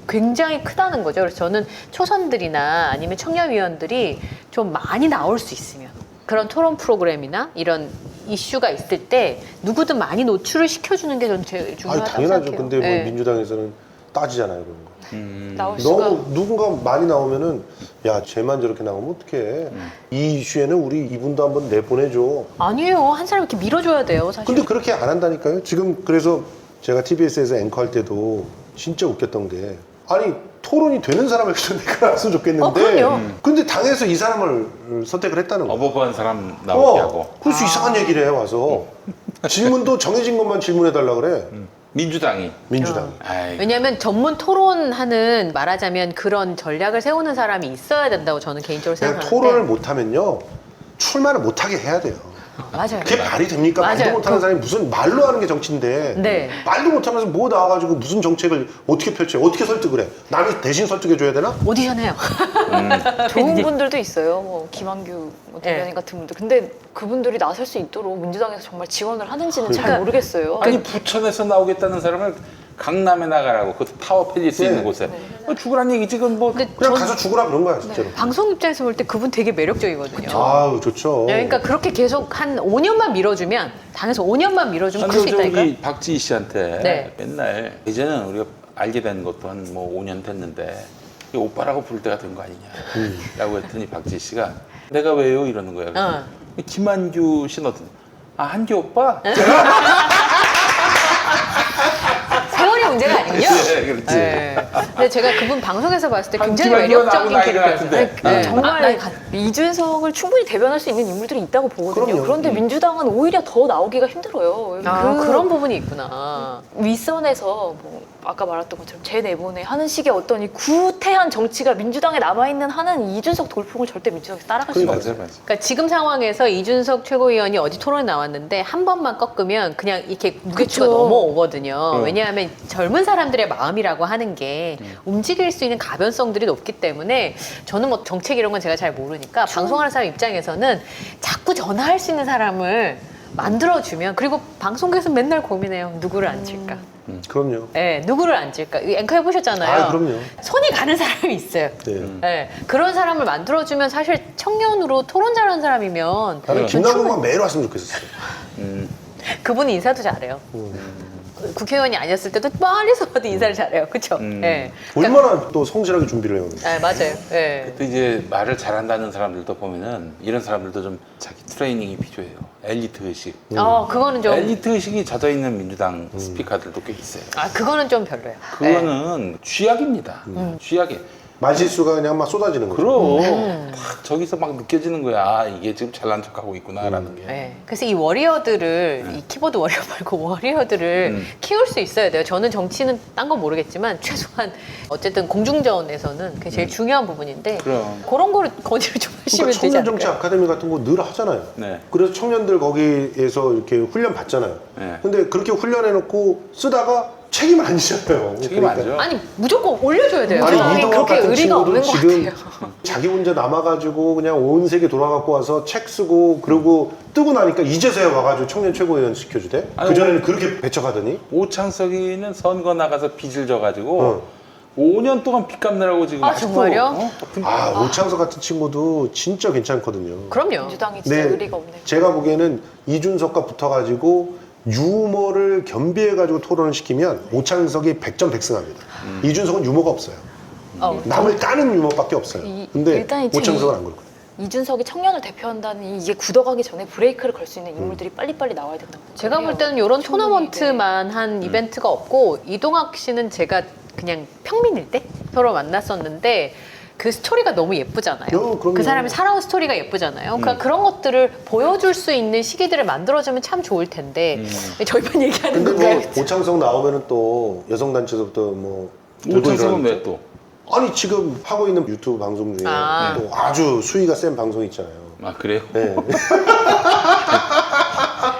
굉장히 크다는 거죠. 그래서 저는 초선들이나 아니면 청년위원들이 좀 많이 나올 수 있으면 그런 토론 프로그램이나 이런 이슈가 있을 때 누구든 많이 노출을 시켜주는 게 저는 제일 중요하다고 당연하죠. 생각해요. 근데 뭐 네. 민주당에서는 따지잖아요, 그런 거. 나올 수가 너무 누군가 많이 나오면은 야 쟤만 저렇게 나오면 어떡해. 이 이슈에는 우리 이분도 한번 내보내줘. 아니에요. 한 사람 이렇게 밀어줘야 돼요, 사실. 근데 그렇게 안 한다니까요. 지금 그래서 제가 TBS에서 앵커 할 때도 진짜 웃겼던 게 아니 토론이 되는 사람을 그냥 내가 나왔으면 좋겠는데 그럼요. 근데 당에서 이 사람을 선택을 했다는 거예요. 어버버한 사람 나오게 하고. 그래서 이상한 얘기를 해 와서 질문도 정해진 것만 질문해달라 그래. 민주당이. 민주당이. 아이, 왜냐하면 전문 토론하는 말하자면 그런 전략을 세우는 사람이 있어야 된다고 저는 개인적으로 그냥 생각하는데 토론을 못하면요 출마를 못하게 해야 돼요. 맞아요. 그게 말이 됩니까? 말도 맞아요. 못하는 사람이 무슨 말로 하는 게 정치인데 네. 말도 못하면서 뭐 나와가지고 무슨 정책을 어떻게 펼쳐 어떻게 설득을 해 남이 대신 설득해줘야 되나? 오디션 해요. 좋은 분들도 있어요. 뭐 김한규 뭐 대변인 네. 같은 분들. 근데 그분들이 나설 수 있도록 민주당에서 정말 지원을 하는지는 잘 그러니까 모르겠어요. 아니 부천에서 나오겠다는 사람을 강남에 나가라고 그 타워 팰리스 네. 있는 곳에 죽으란 얘기지 그건 뭐. 근데 그냥 전 가서 죽으라 그런 거야 진짜로. 방송 입장에서 볼 때 그분 되게 매력적이거든요. 아우 좋죠. 네, 그러니까 그렇게 계속 한 5년만 밀어주면 당에서 5년만 밀어주면 클 수 저기 있다니까요. 박지희 씨한테 네. 맨날 이제는 우리가 알게 된 것도 한 뭐 5년 됐는데 이 오빠라고 부를 때가 된 거 아니냐라고 했더니 박지희 씨가 내가 왜요 이러는 거야. 그래서 김한규 씨는 어떤? 아 한규 오빠? 세월이 문제가 아니군요. 네, 그렇지. 네. 근데 제가 그분 방송에서 봤을 때 한 굉장히 김한규가 매력적인 나하고 나이가 캐릭터였어요. 같은데. 네. 정말 이준석을 충분히 대변할 수 있는 인물들이 있다고 보거든요. 그럼요. 그런데 민주당은 오히려 더 나오기가 힘들어요. 그런 부분이 있구나. 윗선에서 뭐 아까 말했던 것처럼 재내보내 하는 식의 어떤 이 구태한 정치가 민주당에 남아있는 한은 이준석 돌풍을 절대 민주당에서 따라갈 수가 맞아요, 없어요. 맞아요. 그러니까 지금 상황에서 이준석 최고위원이 어디 토론에 나왔는데 한 번만 꺾으면 그냥 이렇게 무게추가 그쵸. 넘어오거든요. 왜냐하면 젊은 사람들의 마음이라고 하는 게 움직일 수 있는 가변성들이 높기 때문에 저는 뭐 정책 이런 건 제가 잘 모르니까 방송하는 사람 입장에서는 자꾸 전화할 수 있는 사람을 만들어주면 그리고 방송국에서 맨날 고민해요. 누구를 앉힐까? 그럼요. 네, 누구를 앉힐까? 앵커 해보셨잖아요. 아 그럼요. 손이 가는 사람이 있어요. 네. 네, 그런 사람을 만들어주면 사실 청년으로 토론 잘하는 사람이면 나는 김남국만 매일 왔으면 좋겠었어요. 그분이 인사도 잘해요. 국회의원이 아니었을 때도 멀리서 봐도 인사를 잘해요. 그쵸? 네. 얼마나 또 성실하게 준비를 해요. 네, 맞아요. 네. 또 이제 말을 잘한다는 사람들도 보면은 이런 사람들도 좀 자기 트레이닝이 필요해요. 엘리트 의식. 그거는 좀, 엘리트 의식이 젖어 있는 민주당 스피커들도 꽤 있어요. 그거는 좀 별로예요. 네. 그거는 쥐약입니다. 쥐약이. 말실수가 그냥 막 쏟아지는 거죠. 그럼 딱 저기서 막 느껴지는 거야. 아, 이게 지금 잘난 척하고 있구나라는 게. 네. 그래서 이 워리어들을 이 키보드 워리어 말고 워리어들을 키울 수 있어야 돼요. 저는 정치는 딴 건 모르겠지만 최소한 어쨌든 공중전에서는 그게 제일 중요한 부분인데 그럼. 그런 거를 건의를 좀 하시면 그러니까 되지 청년 정치 않을까요? 아카데미 같은 거 늘 하잖아요. 네. 그래서 청년들 거기에서 이렇게 훈련 받잖아요. 네. 근데 그렇게 훈련해놓고 쓰다가 책임을 안 지잖아요. 책임 안 져요. 아니 무조건 올려줘야 돼요. 아니 민주당이 이동학 그렇게 같은 의리가 없는 친구도 것 지금 같아요. 자기 혼자 남아가지고 그냥 온 세계 돌아갖고 와서 책 쓰고 그러고 뜨고 나니까 이제서야 와가지고 청년 최고위원 시켜주대. 아니, 그전에는 그렇게 배척하더니. 오창석이는 선거 나가서 빚을 져가지고 5년 동안 빚 갚느라고 지금 아직도, 정말요? 오창석 같은 친구도 진짜 괜찮거든요. 그럼요. 민주당이 진짜 네, 의리가 없네요. 제가 보기에는 이준석과 붙어가지고 유머를 겸비해가지고 토론을 시키면 오창석이 100점 100승합니다. 이준석은 유머가 없어요. 남을 까는 유머밖에 없어요. 근데 일단 이제 오창석은 안 그렇거든요. 이준석이 청년을 대표한다는 이게 굳어가기 전에 브레이크를 걸 수 있는 인물들이 빨리빨리 나와야 된다고 제가 볼 생각해요. 때는 이런 충분히, 토너먼트만 한 이벤트가 없고 이동학 씨는 제가 그냥 평민일 때 대표로 만났었는데 그 스토리가 너무 예쁘잖아요. 그럼요. 그 사람이 살아온 스토리가 예쁘잖아요. 그러니까 그런 것들을 보여줄 수 있는 시기들을 만들어주면 참 좋을 텐데 저희만 얘기하는 근데 건가요? 뭐 오창석 나오면은 또 여성단체에서부터 뭐 들고 오창석은 일어나는데 왜 또? 아니 지금 하고 있는 유튜브 방송 중에 또 아주 수위가 센 방송이 있잖아요. 아 그래요? 네.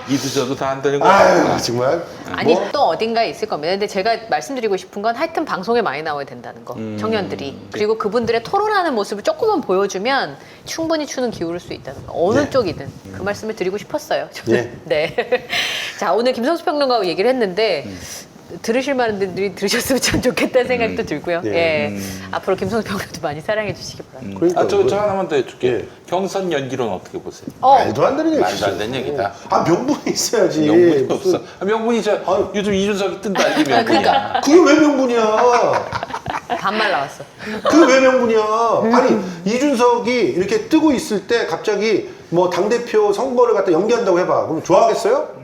이두저도 다 안 되는 거. 아유 정말. 아니 뭐? 또 어딘가에 있을 겁니다. 근데 제가 말씀드리고 싶은 건 하여튼 방송에 많이 나와야 된다는 거. 청년들이. 그리고 그분들의 토론하는 모습을 조금만 보여주면 충분히 추는 기울을 수 있다는 거. 어느 네. 쪽이든 그 말씀을 드리고 싶었어요. 저는. 네. 네. 자 오늘 김성수 평론가하고 얘기를 했는데 들으실 만한 분들이 들으셨으면 참 좋겠다는 생각도 들고요. 네. 예. 앞으로 김성수 평론가도 많이 사랑해 주시기 바랍니다. 그러니까 아, 저 하나만 더 해줄게. 예. 경선 연기론 어떻게 보세요? 말도 안 되는 얘기죠. 말도 안 되는 얘기다. 아 명분이 있어야지. 명분이 무슨- 없어. 아, 명분이 저 아유. 요즘 이준석이 뜬다 이게 명분이야. 그게 왜 명분이야? 반말 나왔어. 그게 왜 명분이야? 아니 이준석이 이렇게 뜨고 있을 때 갑자기 뭐 당대표 선거를 갖다 연기한다고 해봐. 그럼 좋아하겠어요?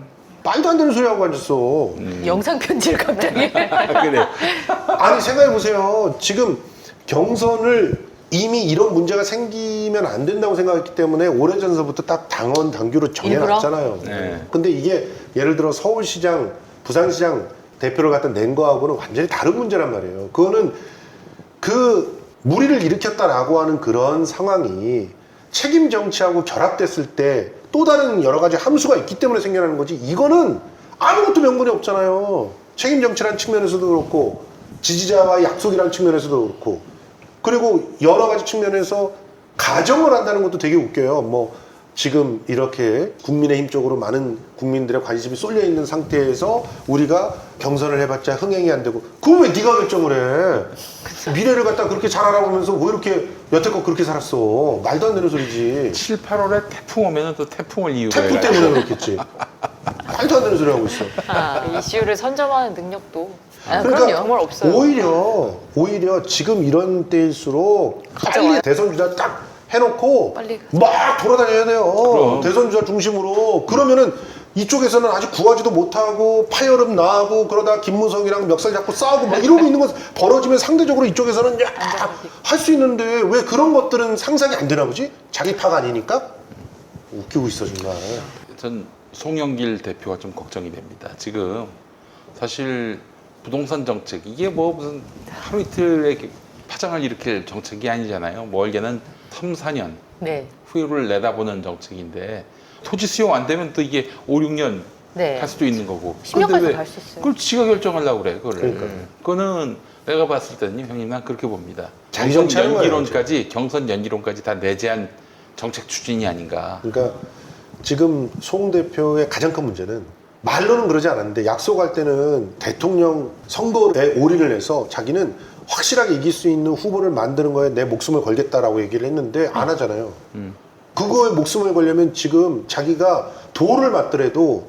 말도 안 되는 소리 하고 앉았어. 영상 편지를 갑자기. 그래. 아니 생각해보세요. 지금 경선을 이미 이런 문제가 생기면 안 된다고 생각했기 때문에 오래전서부터 딱 당원 당규로 정해놨잖아요. 네. 근데 이게 예를 들어 서울시장, 부산시장 대표를 갖다 낸 거하고는 완전히 다른 문제란 말이에요. 그거는 그 무리를 일으켰다라고 하는 그런 상황이 책임 정치하고 결합됐을 때 또 다른 여러 가지 함수가 있기 때문에 생겨나는 거지. 이거는 아무것도 명분이 없잖아요. 책임 정치라는 측면에서도 그렇고 지지자와의 약속이라는 측면에서도 그렇고 그리고 여러 가지 측면에서 가정을 한다는 것도 되게 웃겨요. 뭐 지금 이렇게 국민의힘 쪽으로 많은 국민들의 관심이 쏠려 있는 상태에서 우리가 경선을 해봤자 흥행이 안 되고 그럼 왜 네가 결정을 해? 미래를 갖다 그렇게 잘 알아보면서 왜 이렇게 여태껏 그렇게 살았어? 말도 안 되는 소리지. 7, 8월에 태풍 오면은 또 태풍을 이유로 태풍 해가지고. 때문에 그렇겠지. 말도 안 되는 소리 하고 있어. 이슈를 선점하는 능력도 아, 그러니까 그럼요. 정말 없어요. 오히려 지금 이런 때일수록 가져와요. 빨리 대선 주자 딱 해놓고 빨리 막 돌아다녀야 돼요. 그럼. 대선 주자 중심으로. 그러면은 이쪽에서는 아직 구하지도 못하고 파열음 나고 그러다 김무성이랑 멱살 잡고 싸우고 막 이러고 있는 거 벌어지면 상대적으로 이쪽에서는 할 수 있는데 왜 그런 것들은 상상이 안 되나 보지? 자기 파가 아니니까? 웃기고 있어 정말. 전 송영길 대표가 좀 걱정이 됩니다. 지금 사실 부동산 정책 이게 뭐 무슨 하루 이틀에 파장을 일으킬 정책이 아니잖아요. 멀게는 3, 4년 네. 후를 내다보는 정책인데 토지 수용 안 되면 또 이게 5, 6년 네. 갈 수도 있는 거고. 10년까지도 근데 왜 갈 수 있어요. 그걸 지가 결정하려고 그래. 그거를. 그러니까요. 그거는 내가 봤을 때는 형님 난 그렇게 봅니다. 자기 경선 정치하는 거예요, 연기론까지 경선 연기론까지 다 내재한 정책 추진이 아닌가. 그러니까 지금 송 대표의 가장 큰 문제는 말로는 그러지 않았는데 약속할 때는 대통령 선거에 올인을 해서 자기는 확실하게 이길 수 있는 후보를 만드는 거에 내 목숨을 걸겠다라고 얘기를 했는데 안 하잖아요. 그거에 목숨을 걸려면 지금 자기가 도를 맞더라도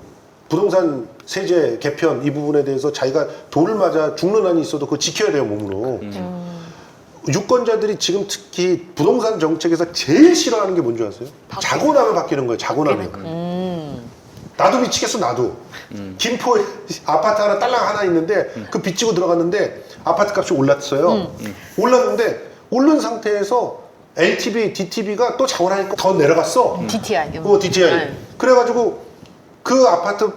부동산 세제 개편 이 부분에 대해서 자기가 도를 맞아 죽는 한이 있어도 그거 지켜야 돼요 몸으로. 유권자들이 지금 특히 부동산 정책에서 제일 싫어하는 게 뭔지 아세요? 자고 나면 바뀌는 거예요. 자고 나면. 나도 미치겠어 나도. 김포에 아파트 하나 딸랑 하나 있는데 그 빚지고 들어갔는데 아파트 값이 올랐어요. 올랐는데 오른 상태에서 LTV, DTV가 또 자원하니까 더 내려갔어. DTI. DTI. 네. 그래가지고 그 아파트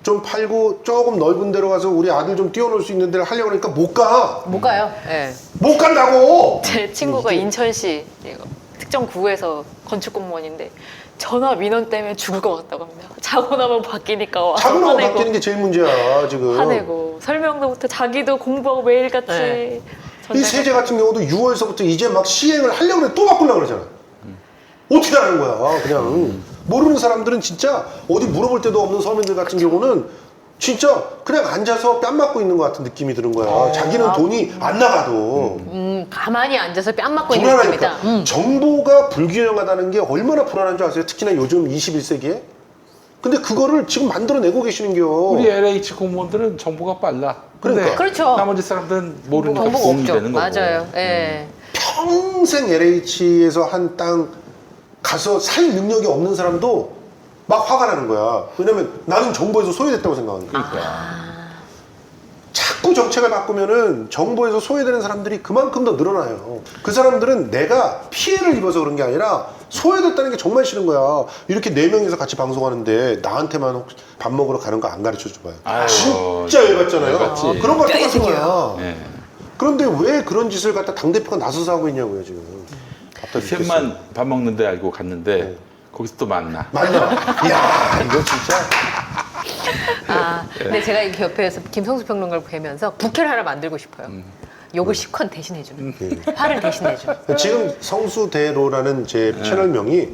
좀 팔고 조금 넓은 데로 가서 우리 아들 좀 띄워놓을 수 있는 데를 하려고 하니까 못 가. 못 가요. 예. 못 간다고. 제 친구가 인천시 특정 구에서 건축 공무원인데 전화 민원 때문에 죽을 것 같다고 합니다. 자고 나면 바뀌니까 와서 자고 나면 화내고, 바뀌는 게 제일 문제야 지금. 화내고 설명도 못해 자기도 공부하고 매일같이 네. 이 세제 같은 경우도 6월서부터 이제 막 시행을 하려고 그래 또 바꾸려고 그러잖아. 어떻게 하는 거야 그냥. 모르는 사람들은 진짜 어디 물어볼 데도 없는 서민들 같은 경우는 진짜 그냥 앉아서 뺨 맞고 있는 것 같은 느낌이 드는 거야. 자기는 돈이 안 나가도 가만히 앉아서 뺨 맞고 있는 불안하니까. 느낌이다. 정보가 불균형하다는 게 얼마나 불안한 줄 아세요? 특히나 요즘 21세기에. 근데 그거를 지금 만들어내고 계시는겨. 우리 LH 공무원들은 정보가 빨라. 근데 그러니까. 그렇죠. 나머지 사람들은 모르니까 정보가 공이 없죠. 되는 거고. 맞아요. 예. 평생 LH에서 한 땅 가서 살 능력이 없는 사람도 막 화가 나는 거야. 왜냐면 나는 정보에서 소외됐다고 생각하는 거야. 그러니까. 자꾸 자꾸 정책을 바꾸면은 정부에서 소외되는 사람들이 그만큼 더 늘어나요. 그 사람들은 내가 피해를 입어서 그런 게 아니라 소외됐다는 게 정말 싫은 거야. 이렇게 4명이서 같이 방송하는데 나한테만 혹시 밥 먹으러 가는 거 안 가르쳐 줘봐요. 아유, 진짜 열받잖아요. 열받지. 그런 거 똑같은 거야. 예. 그런데 왜 그런 짓을 갖다 당대표가 나서서 하고 있냐고요, 지금. 답답이 죽겠어요. 셋만 밥 먹는데 알고 갔는데 네. 거기서 또 만나. 맞나? 이야, 이거 진짜. 근데 제가 이렇게 옆에서 김성수 평론가를 뵈면서 부캐를 하나 만들고 싶어요. 욕을 실컷 대신해주는. 화를 대신해주는. 지금 성수대로라는 제 채널명이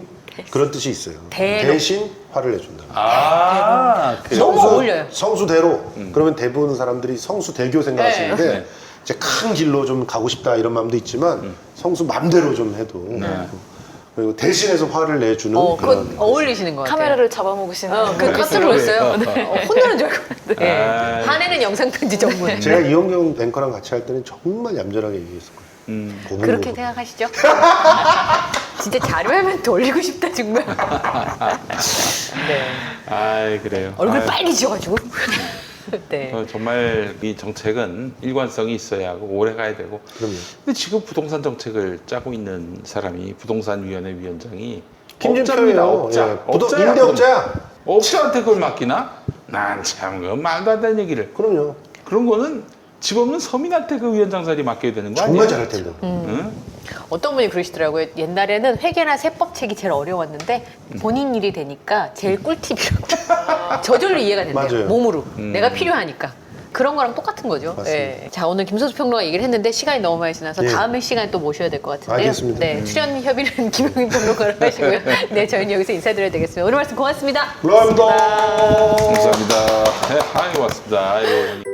그런 뜻이 있어요. 대로. 대신 화를 내준다. 아, 그 너무 어울려요. 성수대로. 그러면 대부분 사람들이 성수대교 생각하시는데 네. 이제 큰 길로 좀 가고 싶다 이런 마음도 있지만 성수 맘대로 좀 해도 그리고 대신해서 화를 내주는 그거 그런 어울리시는 것 같아요. 카메라를 잡아먹으시는. 그 깜짝 놀랐어요. 혼나는 줄 알고. 네. 아. 화내는 영상편지 전문. 제가 이영경 앵커랑 같이 할 때는 정말 얌전하게 얘기했을 거예요. 고분 그렇게 고분. 생각하시죠? 진짜 자료화면 돌리고 싶다 정말. 네. 아이 그래요. 얼굴 아유, 빨개지셔가지고. 네. 정말 이 정책은 일관성이 있어야 하고 오래 가야 되고. 그럼요. 근데 지금 부동산 정책을 짜고 있는 사람이 부동산위원회 위원장이 김진표예요. 업자. 예. 업자야, 임대업자야. 업자한테 그걸 맡기나? 난 참 그 말도 안 되는 얘기를. 그럼요. 그런 거는 집 없는 서민한테 그 위원장 자리 맡겨야 되는 거 아니에요? 정말 잘할 텐데. 응? 어떤 분이 그러시더라고요. 옛날에는 회계나 세법책이 제일 어려웠는데 본인 일이 되니까 제일 꿀팁이라고. 저절로 이해가 된대요. 맞아요. 몸으로. 내가 필요하니까. 그런 거랑 똑같은 거죠. 맞습니다. 예. 자, 오늘 김선수 평론가 얘기를 했는데 시간이 너무 많이 지나서 예. 다음에 시간에 또 모셔야 될 것 같은데요. 알겠습니다. 네, 출연 협의는 김용민 평론가로 하시고요. 네, 저희는 여기서 인사드려야 되겠습니다. 오늘 말씀 고맙습니다. 감사합니다. 감사합니다. 네, 아유, 고맙습니다. 아이고.